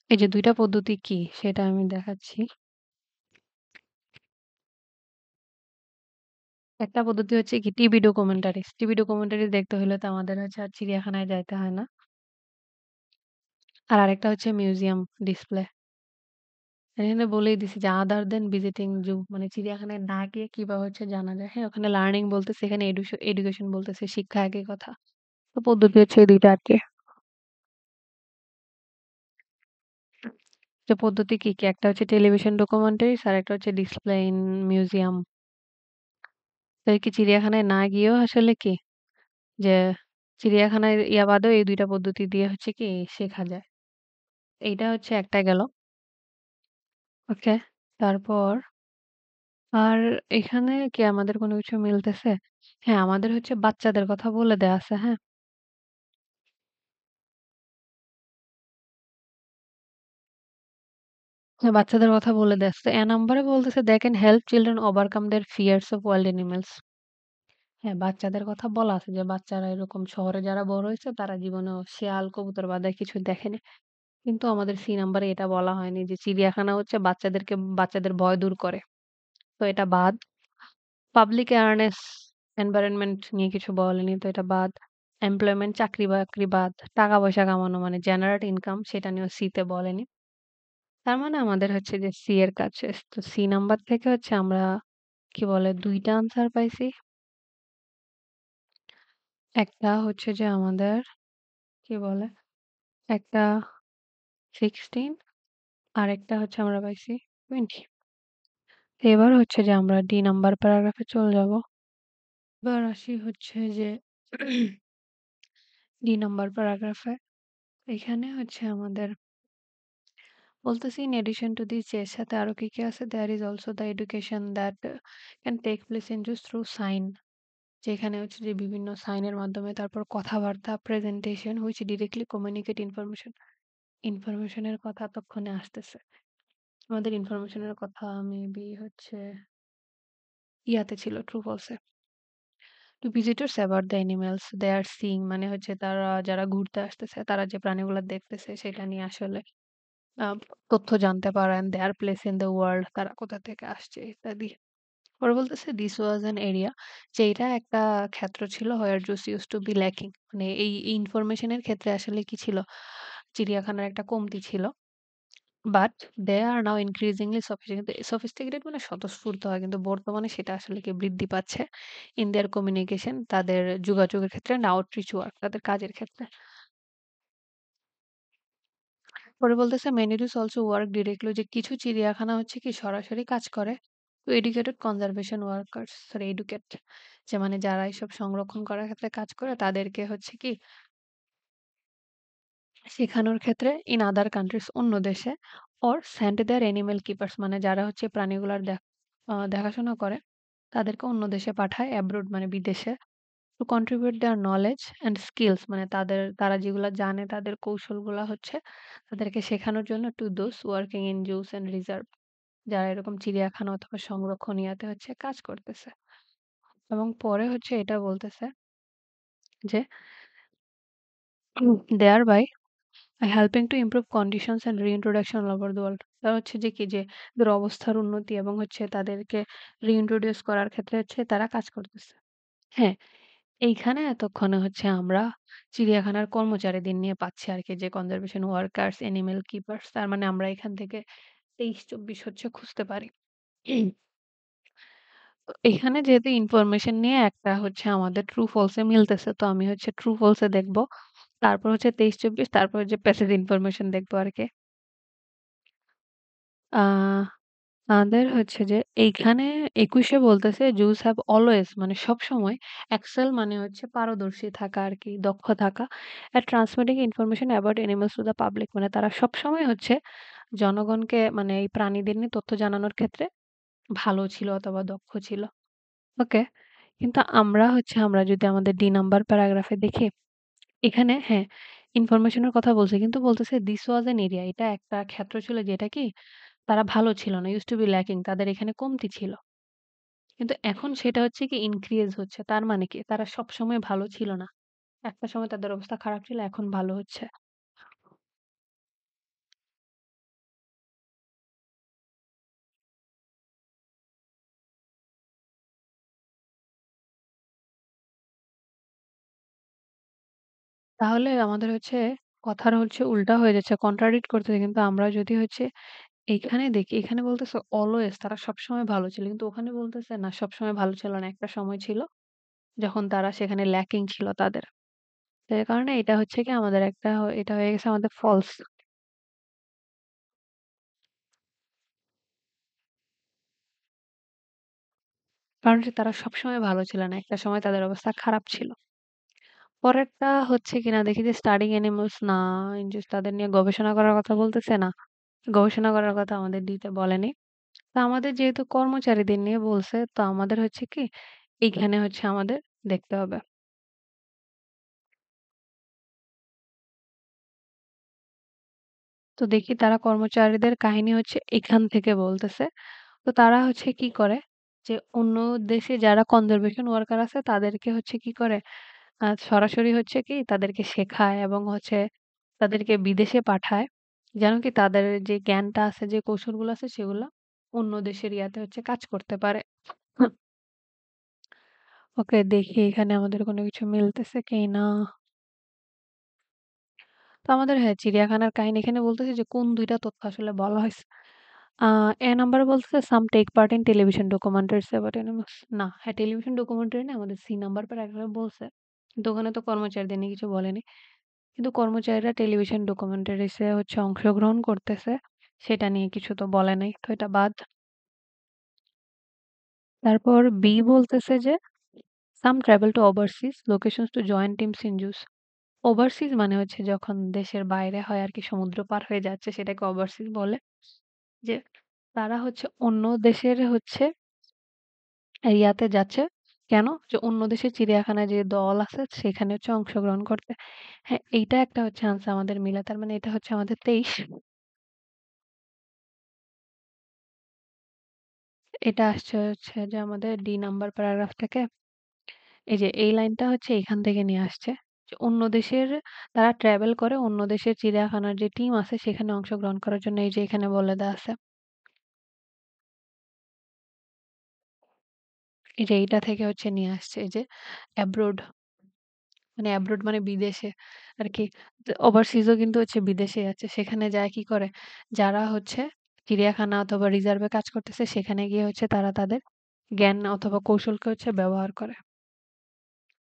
এই যে ২ টা পদ্ধতি কি সেটা আমি দেখাচ্ছি। একটা পদ্ধতি হচ্ছে কি টিভি ডকুমেন্টারিজ। টিভি ডকুমেন্টারিজ দেখতে হলে তো আমাদের হচ্ছে আর চিড়িয়াখানায় যাইতে হয় না। আর আরেকটা হচ্ছে মিউজিয়াম ডিসপ্লে। এখানে বলেই দিছি যে আদার দেন ভিজিটিং জু মানে চিড়িয়াখানায় না গিয়ে কিভাবে হচ্ছে জানা যায়। হ্যাঁ, ওখানে লার্নিং বলতেছে এখানে এডুকেশন বলতেছে শিক্ষা একই কথা। তো পদ্ধতি হচ্ছে এই ২ টা আরকি। যে পদ্ধতি কি, কি? একটা হচ্ছে টেলিভিশন ডকুমেন্টারিজ আরেকটা হচ্ছে ডিসপ্লে ইন মিউজিয়াম। তো এই কি চিড়িয়াখানায় না গিয়েও আসলে কি যে চিড়িয়াখানায় ইয়া বাদেও এই ২ টা পদ্ধতি দিয়ে হচ্ছে কি শেখা যায়। এইটা হচ্ছে একটা গেল। ওকে। তারপর আর এখানে কি আমাদের কোনো কিছু মিলতেছে? হ্যাঁ, আমাদের হচ্ছে বাচ্চাদের কথা বলে দেয়া আছে, হ্যাঁ? হ্যাঁ, বাচ্চাদের কথা বলে দেয়া আছে। এ নাম্বারে বলতেছে they can help children overcome their fears of wild animals. হ্যাঁ, বাচ্চাদের কথা বলা আছে যে বাচ্চারা এরকম শহরে যারা বড় হয়েছে তারা জীবনেও শিয়াল, কবুতর বাদে কিছু দেখেনি। কিন্তু আমাদের সি নাম্বারে এটা বলা হয়নি যে চিড়িয়াখানা হচ্ছে বাচ্চাদের ভয় দূর করে। তো এটা বাদ। পাবলিক অ্যাওয়ারনেস এনভায়রনমেন্ট নিয়ে কিছু বলেনি। তো এটা বাদ। এমপ্লয়মেন্ট চাকরি-বাকরি বাদ। টাকা-পয়সা কামানো মানে জেনারেট ইনকাম সেটা নিয়েও সি তে বলেনি। তার মানে আমাদের হচ্ছে যে সি এর কাজ শেষ। তো সি নাম্বার থেকে হচ্ছে আমরা কি বলে ২ টা আনসার পাইছি। একটা হচ্ছে যে আমাদের কি বলে একটা 16 আরেকটা হচ্ছে আমরা পাইছি 20। এবার হচ্ছে যে আমরা ডি নাম্বার প্যারাগ্রাফে চলে যাব। এবার আসি হচ্ছে যে ডি নাম্বার প্যারাগ্রাফে। এখানে হচ্ছে আমাদের বলতেছি in addition to this এর সাথে আরো কি, কি আছে? There is also the education that can take place in just through sign যেখানে হচ্ছে যে বিভিন্ন সাইনের মাধ্যমে তারপর কথাবার্তা, presentation which directly communicate information. ইনফরমেশনের কথা ততক্ষণে আসতেছে। আমাদের ইনফরমেশনের কথা মেবি হচ্ছে ইয়াতে ছিল ট্রু ফলস এ। To visitors about the animals they are seeing মানে হচ্ছে তারা যারা ঘুরতে আসতেছে তারা যে প্রাণীগুলা দেখতেছে সেটা নিয়ে আসলে আ তথ্য জানতে পারেন their place in the world তারা কোথা থেকে আসছে ইত্যাদি। পরে বলতেছে this was an area যে এটা একটা ক্ষেত্র ছিল where juice used to be lacking মানে এই ইনফরমেশনের ক্ষেত্রে আসলে কি ছিল? চিড়িয়াখানার একটা কমতি ছিল। But they are now increasingly sophisticated মানে স্বতঃস্ফূর্ত হয় কিন্তু বর্তমানে সেটা আসলে কি বৃদ্ধি পাচ্ছে ইন দেয়ার কমিউনিকেশন তাদের যোগাযোগের ক্ষেত্রে না আউটরিচ ওয়ার্ক তাদের কাজের ক্ষেত্রে। পরে বলতেছে মেনিডুস অলসো ওয়ার্ক ডিরেক্টলি যে কিছু চিড়িয়াখানা হচ্ছে কি সরাসরি কাজ করে তো educated conservation workers sorry educate যে মানে যারা এইসব সংরক্ষণ করার ক্ষেত্রে কাজ করে তাদেরকে হচ্ছে কি শেখানোর ক্ষেত্রে ইন আদার কান্ট্রিজ অন্য দেশে or send there animal keepers মানে যারা হচ্ছে প্রাণীগুলার দেখাশোনা করে তাদেরকে অন্য দেশে পাঠায় অ্যাব্রোড মানে বিদেশে two contribute their knowledge and skills মানে তারা যেগুলা জানে তাদের কৌশলগুলা হচ্ছে তাদেরকে শেখানোর জন্য to those working in juice and reserve যারা এরকম চিড়িয়াখানা অথবা সংরক্ষণ ইয়াতে হচ্ছে কাজ করতেছে এবং পরে হচ্ছে এটা বলতেছে যে there by helping to improve conditions and reintroduction all over the world. তারা হচ্ছে যে কি যে ওদের অবস্থার উন্নতি এবং হচ্ছে তাদেরকে রিইন্ট্রোডিউস করার ক্ষেত্রে হচ্ছে তারা কাজ করতেছে। হ্যাঁ, এইখানে এতক্ষণে হচ্ছে আমরা চিড়িয়াখানার কর্মচারীদের নিয়ে পাচ্ছি আরকি যে কনজারভেশন ওয়ার্কার্স, অ্যানিমেল কিপার্স তার মানে আমরা এখান থেকে ২৩-২৪ হচ্ছে খুঁজতে পারি। তো এখানে যেহেতু ইনফরমেশন নিয়ে একটা হচ্ছে আমাদের ট্রু ফলস এ মিলতেছে। তো আমি হচ্ছে ট্রু ফলস এ দেখব। তারপর হচ্ছে ২৩-২৪ তারপর হচ্ছে প্যাসেজ ইনফরমেশন দেখবো আরকি। আ আমাদের হচ্ছে যে এইখানে ২১ এ বলতেছে Jews have always মানে সবসময় excel মানে হচ্ছে পারদর্শী থাকা আরকি, দক্ষ থাকা at transmitting information about animals to the public মানে তারা সবসময় হচ্ছে জনগণকে মানে এই প্রাণীদের নিয়ে তথ্য জানানোর ক্ষেত্রে ভালো ছিল অথবা দক্ষ ছিল। ওকে? কিন্তু আমরা যদি আমাদের ডি নাম্বার প্যারাগ্রাফে দেখি, এখানে হ্যাঁ, ইনফরমেশন এর কথা বলছে কিন্তু বলতেছে this was an area এটা একটা ক্ষেত্র ছিল যেটা কি তারা ভালো ছিল না। used to be lacking তাদের এখানে কমতি ছিল। কিন্তু এখন সেটা হচ্ছে কি ইনক্রিজ হচ্ছে। তার মানে কি? তারা সবসময় ভালো ছিল না। একটা সময় তাদের অবস্থা খারাপ ছিল, এখন ভালো হচ্ছে। তাহলে আমাদের হচ্ছে কথার হচ্ছে উল্টা হয়ে যাচ্ছে, কন্ট্রাডিক্ট করতেছে। কিন্তু আমরা যদি হচ্ছে এইখানে দেখি, এখানে বলতেছে অলওয়েজ তারা সবসময় ভালো ছিল। কিন্তু ওখানে বলতেছে না সবসময় ভালো ছিল না। একটা সময় ছিল যখন তারা সেখানে ল্যাকিং ছিল তাদের। তো এর কারণে এটা হচ্ছে কি আমাদের একটা এটা হয়ে গেছে আমাদের ফলস। কারণ যে তারা সবসময় ভালো ছিল না। একটা সময় তাদের অবস্থা খারাপ ছিল। পরেরটা হচ্ছে কিনা দেখি যে স্টাডিং অ্যানিমালস না জাস্ট তাদের নিয়ে গবেষণা করার কথা বলতেছে না। গবেষণা করার কথা আমাদের দিতে বলেনি। তো আমাদের যেহেতু কর্মচারীদের নিয়ে বলছে, তো আমাদের হচ্ছে কি এইখানে হচ্ছে আমাদের দেখতে হবে। তো দেখি তারা কর্মচারীদের কাহিনী হচ্ছে এখান থেকে বলতেছে। তো তারা হচ্ছে কি করে যে অন্য দেশে যারা কনজারভেশন ওয়ার্কার আছে তাদেরকে হচ্ছে কি করে সরাসরি হচ্ছে কি তাদেরকে শেখায় এবং হচ্ছে তাদেরকে বিদেশে পাঠায়। যেন কি তাদের যে জ্ঞানটা আছে, যে কৌশলগুলো আছে সেগুলা অন্য দেশের ইয়াতে হচ্ছে কাজ করতে পারে। ওকে, দেখি এখানে আমাদের কোনো কিছু মিলতেছে কিনা। তো আমাদের হ্যাঁ, চিড়িয়াখানার কাহিনী এখানে বলতেছে যে কোন ২ টা তথ্য আসলে বলা হইছে। আ এ নাম্বারে বলতেছে some take part in television documentaries about animals. না, হ্যাঁ, টেলিভিশন ডকুমেন্টারি না, আমাদের সি নাম্বার প্যারাগ্রাফে বলছে। কিন্তু ওখানে তো কর্মচারীদের নিয়ে কিছু বলেনি। কিন্তু কর্মচারীরা টেলিভিশন ডকুমেন্টারিজ এ হচ্ছে অংশগ্রহণ করতেছে। সেটা নিয়ে কিছু তো বলে নাই। তো এটা বাদ। তারপর বি বলতেছে যে some travel to overseas locations to join teams in use. Overseas মানে হচ্ছে যখন দেশের বাইরে হয় আরকি, সমুদ্র পার হয়ে যাচ্ছে সেটাকে ওভারসিজ বলে। যে তারা হচ্ছে অন্য দেশের হচ্ছে ইয়াতে যাচ্ছে। কেন? যে অন্য দেশের চিড়িয়াখানায় যে দল আছে সেখানে হচ্ছে অংশগ্রহণ করতে। হ্যাঁ, এইটা একটা হচ্ছে আনসার আমাদের মিলে। তার মানে এটা হচ্ছে আমাদের ২৩। এটা আসছে হচ্ছে যে আমাদের ডি নাম্বার প্যারাগ্রাফ থেকে। এই যে এই লাইনটা হচ্ছে এখান থেকে নিয়ে আসছে। যে অন্য দেশের তারা ট্রাভেল করে অন্য দেশের চিড়িয়াখানার যে টিম আছে সেখানে অংশগ্রহণ করার জন্য এই যে এখানে বলে দেয়া আছে। এই যে এইটা থেকে হচ্ছে নিয়ে আসছে এই যে অ্যাব্রোড, মানে অ্যাব্রোড মানে বিদেশে আরকি। ওভারসিজ ও কিন্তু হচ্ছে বিদেশে আছে। সেখানে যায় কি করে? যারা হচ্ছে চিড়িয়াখানা অথবা রিজার্ভ এ কাজ করতেছে সেখানে গিয়ে হচ্ছে তারা তাদের জ্ঞান অথবা কৌশলকে হচ্ছে ব্যবহার করে।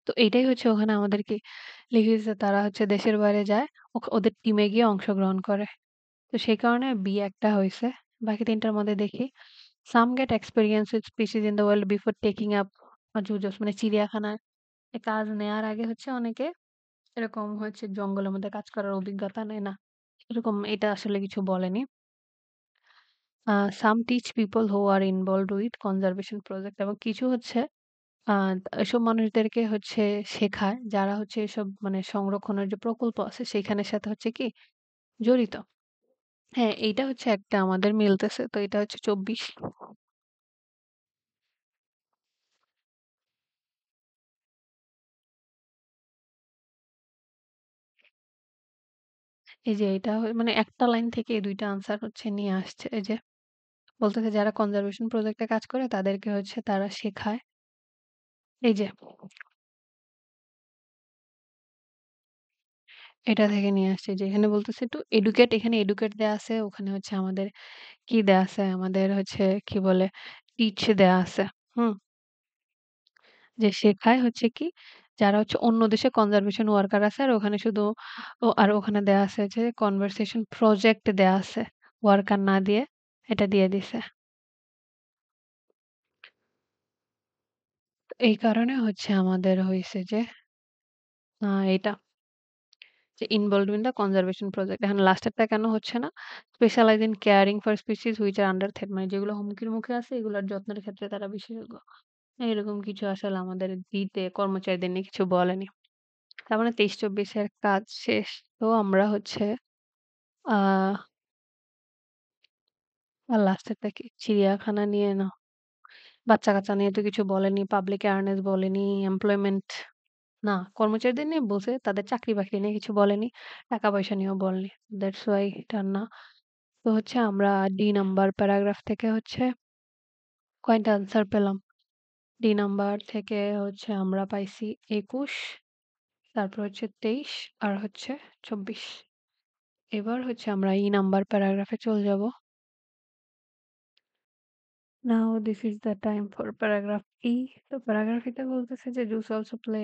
তো এইটাই হচ্ছে ওখানে আমাদেরকে লিখে দিছে, তারা হচ্ছে দেশের বাইরে যায় ওদের টিমে গিয়ে অংশগ্রহণ করে। তো সেই কারণে বি একটা হইছে। বাকি ৩ টার মধ্যে দেখি। Some get experience with species in the world before taking up জুজস, মানে চিড়িয়াখানায় কাজ নেয়ার আগে হচ্ছে অনেকে এরকম হচ্ছে জঙ্গলের মধ্যে কাজ করার অভিজ্ঞতা নেয় না। এরকম এটা আসলে কিছু বলেনি। Some teach people who are involved with conservation project, এবং কিছু হচ্ছে আ এসব মানুষদেরকে হচ্ছে শেখায় যারা হচ্ছে এসব মানে সংরক্ষণের যে প্রকল্প আছে সেখানের সাথে হচ্ছে কি জড়িত। হ্যাঁ, এইটা হচ্ছে একটা আমাদের মিলতেছে। তো এটা হচ্ছে ২৪। এই যে এটা মানে একটা লাইন থেকে এই ২ টা আনসার হচ্ছে নিয়ে আসছে। এই যে বলতেছে যারা কনজারভেশন প্রজেক্ট এ কাজ করে তাদেরকে হচ্ছে তারা শেখায়। এই যে এটা থেকে নিয়ে আসছে যে এখানে বলতেছে টু এডুকেট, এখানে এডুকেট দেয়া আছে, ওখানে হচ্ছে আমাদের কি দেয়া আছে? আমাদের হচ্ছে কি বলে টিচ দেয়া আছে। হুম? যে শেখায় হচ্ছে কি যারা হচ্ছে অন্য দেশে কনজারভেশন ওয়ার্কার আছে আর ওখানে শুধু আর ওখানে দেয়া আছে যে কনভারসেশন প্রজেক্ট দেয়া আছে। ওয়ার্কার না দিয়ে এটা দিয়ে দিছে। তো এই কারণে হচ্ছে আমাদের হইছে যে এটা যে involved in the conservation project. এখন লাস্টেরটা কেন হচ্ছে না? Specialise in caring for species which are under threat, মানে যেগুলো হুমকির মুখে আছে এগুলোর যত্নের ক্ষেত্রে তারা বিশেষজ্ঞ। এরকম কিছু আসলে আমাদের দিতে কর্মচারীদের নিয়ে কিছু বলেনি। তার মানে ২৩-২৪ এর কাজ শেষ। তো আমরা হচ্ছে আ আর লাস্টেরটা কি? চিড়িয়াখানা নিয়ে না। বাচ্চা-কাচ্চা নিয়ে তো কিছু বলেনি, পাবলিক অ্যাওয়ারনেস বলেনি, এমপ্লয়মেন্ট না, কর্মচারীদের নিয়ে বলছে, তাদের চাকরি-বাকরি নিয়ে কিছু বলেনি, টাকা-পয়সা নিয়েও বলেনি। দ্যাটস ওয়াই এটা না। তো হচ্ছে আমরা ডি নাম্বার প্যারাগ্রাফ থেকে হচ্ছে কয়টা আনসার পেলাম? ডি নাম্বার থেকে হচ্ছে আমরা পাইছি ২১, তারপর হচ্ছে ২৩ আর হচ্ছে ২৪। এবার হচ্ছে আমরা ই নাম্বার প্যারাগ্রাফে চলে যাব। Now this is the time for paragraph E. তো প্যারাগ্রাফ ই তে বলতেছে যে juice also play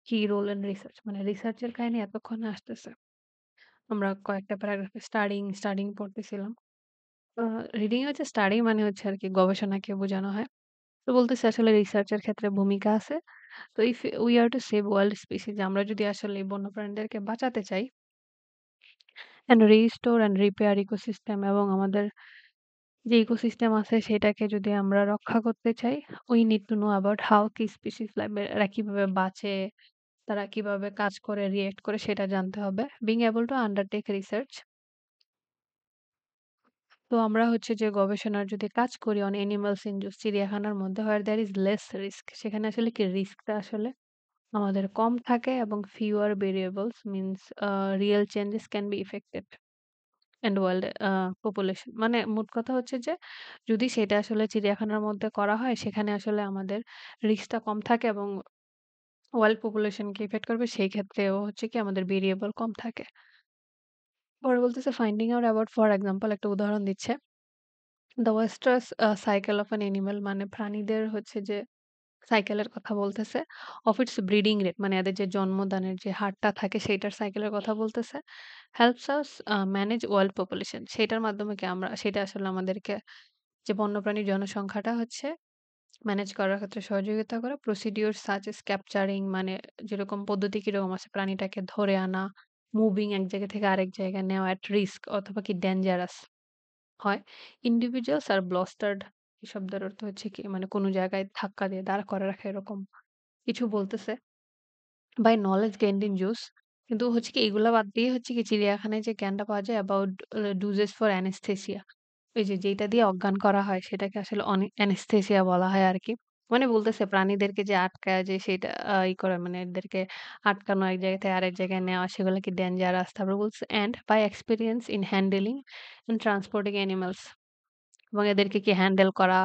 key role in research, মানে রিসার্চের কাহিনী এতক্ষণে আসতেছে। আমরা কয়েকটা প্যারাগ্রাফে স্টাডিং পড়তেছিলাম। আ রিডিং হচ্ছে স্টাডি মানে হচ্ছে আরকি গবেষণাকে বোঝানো হয়। তো বলতেছে আসলে রিসার্চের ক্ষেত্রে ভূমিকা আছে। তো if we are to save world species, আমরা যদি আসলে এই বন্যপ্রাণীদেরকে বাঁচাতে চাই and restore and repair ecosystem, এবং আমাদের যে ইকোসিস্টেম আছে সেটাকে যদি আমরা রক্ষা করতে চাই, we need to know about how key species এরা কিভাবে বাঁচে, তারা কিভাবে কাজ করে, রিঅ্যাক্ট করে সেটা জানতে হবে। Being able to undertake research তো আমরা হচ্ছে যে গবেষণার যদি কাজ করি on animals in চিড়িয়াখানার মধ্যে where there is less risk সেখানে আসলে কি রিস্কটা আসলে আমাদের কম থাকে এবং fewer variables means real changes can be effected and world population মানে মোট কথা হচ্ছে যে যদি সেটা আসলে চিড়িয়াখানার মধ্যে করা হয় সেখানে আসলে আমাদের রিস্কটা কম থাকে এবং ওয়ার্ল্ড পপুলেশনকে ইফেক্ট করবে সেই ক্ষেত্রেও হচ্ছে কি আমাদের ভেরিয়েবল কম থাকে। পরে বলতেছে finding out about for example একটা উদাহরণ দিচ্ছে। The oestrous cycle of an animal মানে প্রাণীদের হচ্ছে যে সাইকেলের কথা বলতেছে। অফ ইটস ব্রিডিং রেট মানে এদের যে জন্মদানের যে হারটা থাকে সেইটার সাইকেলের কথা বলতেছে। Helps us manage world population. সেটার মাধ্যমে কি আমরা সেটা আসলে আমাদেরকে যে বন্যপ্রাণীর জনসংখ্যাটা হচ্ছে ম্যানেজ করার ক্ষেত্রে সহযোগিতা করে। প্রসিডিউর সাচ এস ক্যাপচারিং মানে যেরকম পদ্ধতি কিরকম আছে প্রাণীটাকে ধরে আনা, মুভিং এক জায়গা থেকে আরেক জায়গায় নেওয়া এট রিস্ক অথবা কি ডেঞ্জারাস হয়। ইন্ডিভিজুয়ালস আর ব্লাস্টার্ড এই শব্দের অর্থ হচ্ছে কি মানে কোনো জায়গায় ধাক্কা দিয়ে দাঁড় করে রাখা এরকম কিছু বলতেছে। By knowledge gained in zoos কিন্তু হচ্ছে কি এগুলা বাদ দিয়ে হচ্ছে কি চিড়িয়াখানায় যে জ্ঞানটা পাওয়া যায় অ্যাবাউট ডুজেস ফর অ্যানেস্থেসিয়া ওই যে যেটা দিয়ে অজ্ঞান করা হয় সেটাকে আসলে অ্যানেস্থেসিয়া বলা হয় আরকি। মানে বলতেছে প্রাণীদেরকে যে আটকায় যে সেটা ই করে মানে এদেরকে আটকানো এক জায়গা থেকে আরেক জায়গায় নেওয়া সেগুলো কি ডেঞ্জারাস। তারপর বলছে and by experience in handling and transporting animals এবং এদেরকে কি হ্যান্ডেল করা,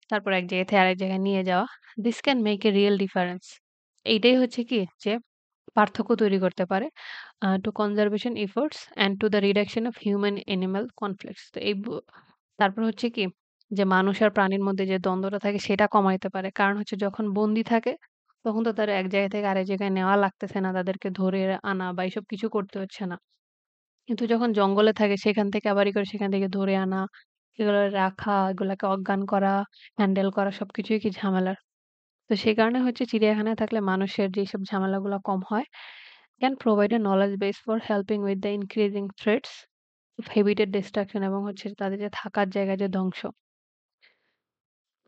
তারপর এক জায়গা থেকে আরেক জায়গায় নিয়ে যাওয়া। This can make a real difference. এইটাই হচ্ছে কি যে পার্থক্য তৈরি করতে পারে to conservation efforts and to the reduction of human animal conflicts. তো এই তারপর হচ্ছে কি যে মানুষ আর প্রাণীর মধ্যে যে দ্বন্দ্বটা থাকে সেটা কমাইতে পারে। কারণ হচ্ছে যখন বন্দী থাকে তখন তো তারা এক জায়গা থেকে আরেক জায়গায় নেওয়া লাগতেছে না। তাদেরকে ধরে আনা বা এসব কিছু করতে হচ্ছে না। কিন্তু যখন জঙ্গলে থাকে সেখান থেকে আবার করে সেখান থেকে ধরে আনা, এগুলো রাখা, এগুলাকে অজ্ঞান করা, হ্যান্ডেল করা সবকিছুই কি ঝামেলার। তো সেই কারণে হচ্ছে চিড়িয়াখানায় থাকলে মানুষের যেসব ঝামেলাগুলা কম হয়, can provide a knowledge base for helping with the increasing threats of habitat destruction এবং হচ্ছে তাদের যে থাকার জায়গা যে ধ্বংস,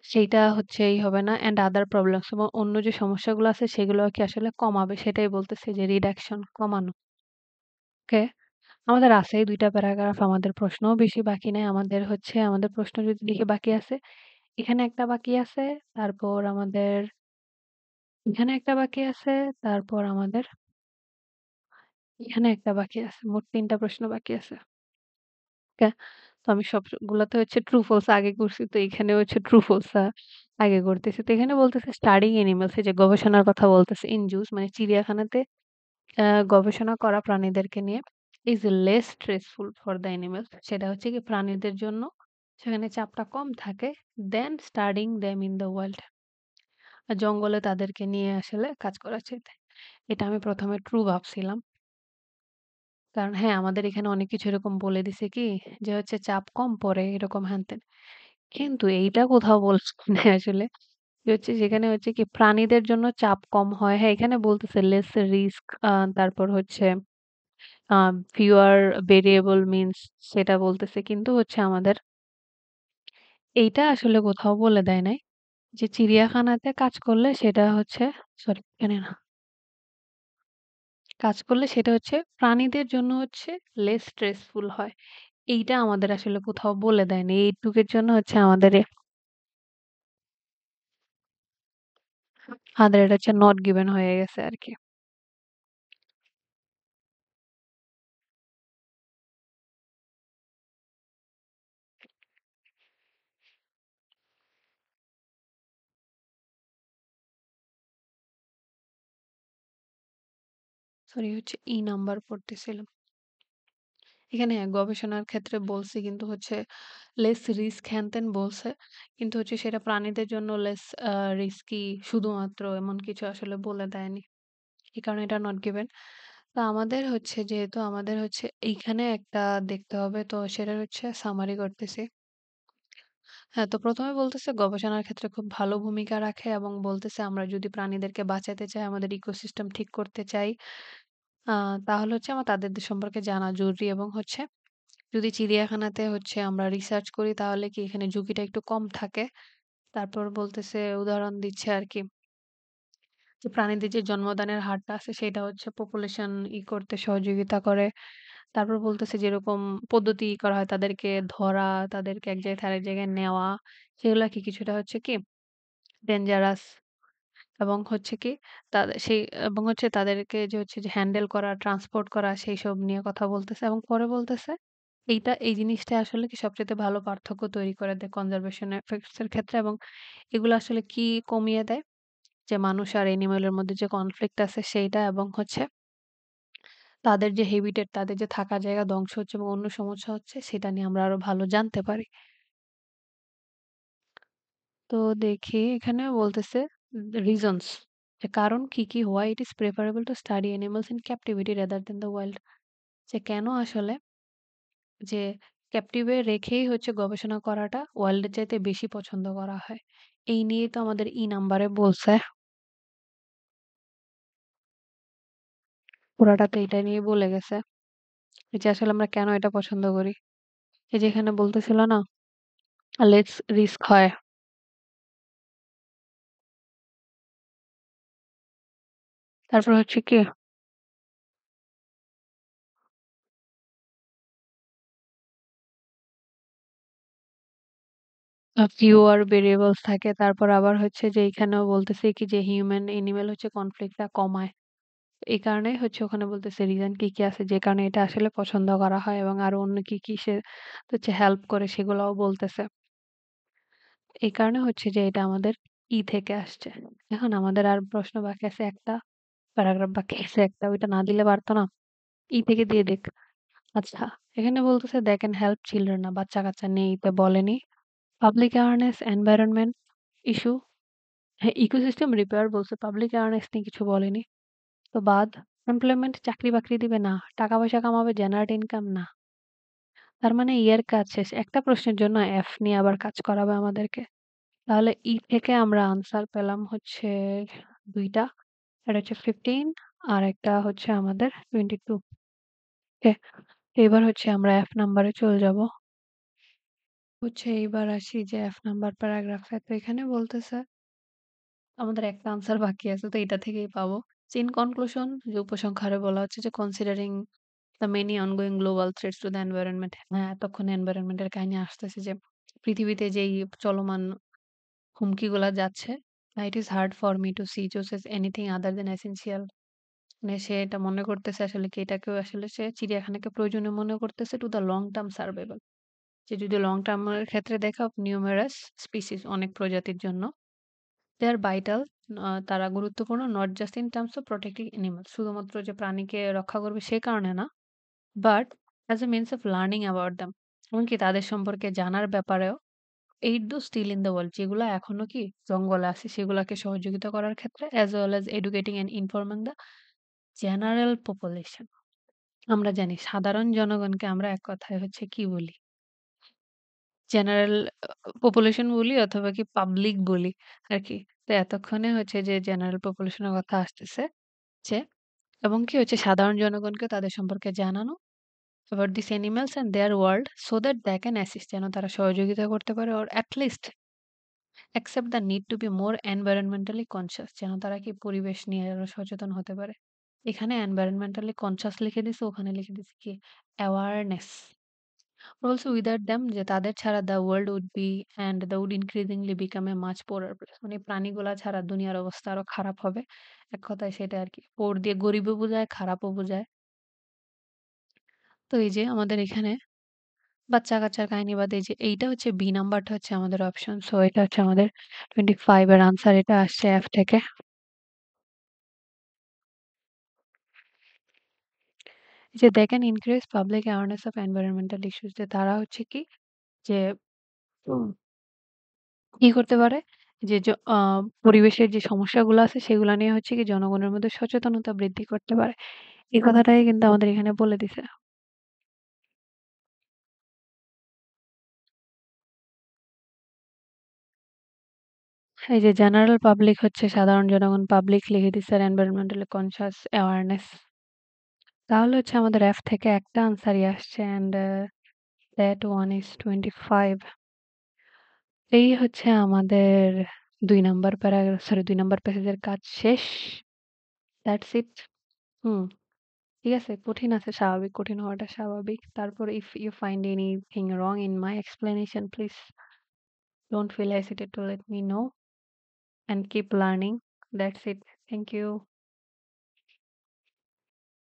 সেইটা হচ্ছেই হবে না অ্যান্ড আদার প্রবলেমস এবং অন্য যে সমস্যাগুলো আছে সেগুলো কি আসলে কমাবে সেটাই বলতেছে যে রিডাকশন কমানো। ওকে? আমাদের আছেই ২ টা প্যারাগ্রাফ আমাদের প্রশ্নও বেশি বাকি নাই। আমাদের হচ্ছে আমাদের প্রশ্ন যদি লিখে বাকি আছে, এখানে একটা বাকি আছে, তারপর আমাদের এখানে একটা বাকি আছে, তারপর আমাদের এখানে একটা বাকি আছে। মোট ৩ টা প্রশ্ন বাকি আছে। ওকে? তো আমি সবগুলাতে হচ্ছে ট্রু ফলস আগে করছি। তো এখানেও হচ্ছে ট্রু ফলস আগে করতেছি। তো এখানে বলতেছে স্টাডিং অ্যানিমালস এই যে গবেষণার কথা বলতেছে ইন জুস মানে চিড়িয়াখানাতে গবেষণা করা প্রাণীদেরকে নিয়ে is less stressful for the animals সেটা হচ্ছে কি প্রাণীদের জন্য সেখানে চাপটা কম থাকে then studying them in the wild জঙ্গলে তাদেরকে নিয়ে আসলে কাজ করা চাইতে। এটা আমি ১ম এ ট্রু ভাবছিলাম। কারণ হ্যাঁ, আমাদের এখানে অনেক কিছু এরকম বলে দিছে কি যে হচ্ছে চাপ কম পড়ে এরকম হ্যান-ত্যান। কিন্তু এইটা কোথাও বলছে না আসলে। যে হচ্ছে সেখানে হচ্ছে কি প্রাণীদের জন্য চাপ কম হয়। হ্যাঁ, এখানে বলতেছে লেস রিস্ক তারপর হচ্ছে আ fewer variable means সেটা বলতেছে। কিন্তু হচ্ছে আমাদের এইটা আসলে কোথাও বলে দেয় নাই যে চিড়িয়াখানাতে কাজ করলে সেটা হচ্ছে সরি এখানে না। কাজ করলে সেটা হচ্ছে প্রাণীদের জন্য হচ্ছে less stressful হয়। এইটা আমাদের আসলে কোথাও বলে দেয়নি। এইটুকের জন্য হচ্ছে আমাদের এটা হচ্ছে not given হয়ে গেছে আরকি। সরি হচ্ছে নাম্বার পড়তেছিলাম। এখানে গবেষণার ক্ষেত্রে বলছি কিন্তু হচ্ছে লেস রিস্ক হ্যান-ত্যান বলছে। কিন্তু হচ্ছে সেটা প্রাণীদের জন্য লেস রিস্কি শুধুমাত্র এমন কিছু আসলে বলে দেয়নি। এই কারণে এটা নট গিভেন। তো আমাদের হচ্ছে যেহেতু আমাদের হচ্ছে এইখানে একটা দেখতে হবে তো সেটা হচ্ছে সামারি করতেছি। হ্যাঁ, তো ১ম এ বলতেছে গবেষণার ক্ষেত্রে খুব ভালো ভূমিকা রাখে এবং বলতেছে আমরা যদি প্রাণীদেরকে বাঁচাতে চাই, আমাদের ইকোসিস্টেম ঠিক করতে চাই, আ তাহলে হচ্ছে আমার তাদের সম্পর্কে জানা জরুরি এবং হচ্ছে যদি চিড়িয়াখানাতে হচ্ছে আমরা রিসার্চ করি তাহলে কি এখানে ঝুঁকিটা একটু কম থাকে? তারপর বলতেছে উদাহরণ দিচ্ছে আরকি যে প্রাণীদের যে জন্মদানের হারটা আছে সেটা হচ্ছে পপুলেশন করতে সহযোগিতা করে। তারপর বলতেছে যেরকম পদ্ধতি করা হয় তাদেরকে ধরা, তাদেরকে এক জায়গা থেকে আরেক জায়গায় নেওয়া, সেগুলা কি কিছুটা হচ্ছে কি ডেঞ্জারাস এবং হচ্ছে কি সেই এবং হচ্ছে তাদেরকে যে হচ্ছে যে হ্যান্ডেল করা, ট্রান্সপোর্ট করা সেইসব নিয়ে কথা বলতেছে এবং পরে বলতেছে এই জিনিসটা আসলে কি সবচাইতে ভালো পার্থক্য তৈরি করে দেয় কনজারভেশন এফেক্টস এর ক্ষেত্রে এবং এগুলো আসলে কি কমিয়ে দেয়? যে মানুষ আর অ্যানিমাল এর মধ্যে যে কনফ্লিক্ট আছে সেইটা এবং হচ্ছে তাদের যে হেবিটেট, তাদের যে থাকার জায়গা ধ্বংস হচ্ছে এবং অন্য সমস্যা হচ্ছে সেটা নিয়ে আমরা আরো ভালো জানতে পারি। তো দেখি এখানে বলতেছে রিজনস যে কারণ কি why it is preferable to study animals in captivity rather than the wild যে কেন আসলে যে ক্যাপটিভে রেখেই হচ্ছে গবেষণা করাটা ওয়াইল্ডের চাইতে বেশি পছন্দ করা হয়। এই নিয়েই তো আমাদের নাম্বারে বলছে। পুরাটাতে এটা নিয়ে বলে গেছে। এই যে আসলে আমরা কেন এটা পছন্দ করি। এই যে এখানে বলতেছিল না লেটস রিস্ক হয়। তারপর হচ্ছে কি ফিউয়ার ভেরিয়েবলস থাকে। তারপর আবার হচ্ছে যে এখানেও বলতেছে কি যে হিউম্যান এনিমেল হচ্ছে কনফ্লিক্টটা কমায়। এই কারণেই হচ্ছে ওখানে বলতেছে রিজন কি আছে যে কারণে এটা আসলে পছন্দ করা হয় এবং আরো অন্য কি সে হচ্ছে হেল্প করে সেগুলাও বলতেছে। এই কারণে হচ্ছে যে এটা আমাদের থেকে আসছে। এখন আমাদের আর প্রশ্ন বাকি আছে একটা, প্যারাগ্রাফ বাকি আছে একটা। ওইটা না দিলে পারত না? থেকে দিয়ে দিক। আচ্ছা, এখানে বলতেছে they can help children না বাচ্চা-কাচ্চা নেই তো বলেনি। পাবলিক অ্যাওয়ারনেস, এনভায়রনমেন্ট ইস্যু, হ্যাঁ, ইকোসিস্টেম রিপেয়ার বলছে, পাবলিক অ্যাওয়ারনেস নিয়ে কিছু বলেনি। তো বাদ, এমপ্লয়মেন্ট চাকরি-বাকরি দিবে না, টাকা-পয়সা কামাবে, জেনারেট ইনকাম না। তার মানে এর কাজ শেষ। একটা প্রশ্নের জন্য এফ নিয়ে আবার কাজ করাবে আমাদেরকে। তাহলে থেকে আমরা আনসার পেলাম হচ্ছে ২ টা। একটা হচ্ছে 15 আর একটা হচ্ছে আমাদের 22 ওকে। এবার হচ্ছে আমরা এফ নাম্বারে চলে যাব। হচ্ছে এইবার আসি যে এফ নাম্বার প্যারাগ্রাফে। তো এখানে বলতেছে আমাদের একটা আনসার বাকি আছে তো এটা থেকেই পাবো। ইন কনক্লুশন যে উপসংহারে বলা হচ্ছে যে considering the many ongoing global threats to the environment. হ্যাঁ, এতক্ষণে এনভায়রনমেন্টের কাহিনী আসতেছে যে পৃথিবীতে যেই চলমান হুমকিগুলা যাচ্ছে, it is hard for me to see zoos as anything other than essential. মানে সে এটা মনে করতেছে আসলে কি এটাকেও আসলে সে চিড়িয়াখানাকে প্রয়োজনীয় মনে করতেছে to the long term survival. যে যদি লং টার্ম এর ক্ষেত্রে দেখা নিউমেরাস স্পিসিস অনেক প্রজাতির জন্য দে আর ভাইটাল তারা গুরুত্বপূর্ণ not just in terms of protecting animals শুধুমাত্র যে প্রাণীকে রক্ষা করবে সে কারণে না but as a means of learning about them এমনকি তাদের সম্পর্কে জানার ব্যাপারেও এইট দো স্টিল ইন দ্য ওয়ার্ল্ড যেগুলো এখনো কি জঙ্গলে আছে সেগুলোকে সহযোগিতা করার ক্ষেত্রে as well as educating and informing the general population. আমরা জানি সাধারণ জনগণকে আমরা এক কথায় হচ্ছে কি বলি জেনারেল পপুলেশন বলি অথবা কি পাবলিক বলি আরকি। তো এতক্ষণে হচ্ছে যে জেনারেল পপুলেশন এর কথা আসতেছে যে এবং কি হচ্ছে সাধারণ জনগণকে তাদের সম্পর্কে জানানো about these animals and their world so that they can assist যেন তারা সহযোগিতা করতে পারে or at least accept the need to be more environmentally conscious যেন তারা কি পরিবেশ নিয়ে আরো সচেতন হতে পারে। এখানে environmentally conscious লিখে দিছে ওখানে লিখে দিছে কি awareness also without them যে তাদের ছাড়া the world would be and the would increasingly become a much poorer place মানে প্রাণীগুলা ছাড়া দুনিয়ার অবস্থা আরো খারাপ হবে। এক কথায় সেটা আরকি। পোর দিয়ে গরিবও বোঝায়, খারাপও বোঝায়। তো এই যে আমাদের এখানে বাচ্চা-কাচ্চার কাহিনী বাদে এই যে এইটা হচ্ছে বি নাম্বারটা হচ্ছে আমাদের অপশন। সো এটা হচ্ছে আমাদের 25 এর আনসার এটা আসছে এফ থেকে। যে they can increase public awareness of environmental issues যে তারা হচ্ছে কি যে কি করতে পারে? যে পরিবেশের যে সমস্যাগুলো আছে সেগুলা নিয়ে হচ্ছে কি জনগণের মধ্যে সচেতনতা বৃদ্ধি করতে পারে। এই কথাটাই কিন্তু আমাদের এখানে বলে দিছে। এই যে জেনারেল পাবলিক হচ্ছে সাধারণ জনগণ পাবলিক লিখে দিছে আর এনভায়রনমেন্টালি কনসিয়াস অ্যাওয়ারনেস। তাহলে হচ্ছে আমাদের এফ থেকে একটা আনসারই আসছে অ্যান্ড That one is 25. এই হচ্ছে আমাদের ২ নাম্বার সরি ২ নাম্বার প্যাসেজের কাজ শেষ। That's it. হুম, ঠিক আছে। কঠিন আছে স্বাভাবিক, কঠিন হওয়াটা স্বাভাবিক। তারপর if you find anything wrong in my explanation, please don't feel hesitate to let me know and keep learning. That's it. Thank you.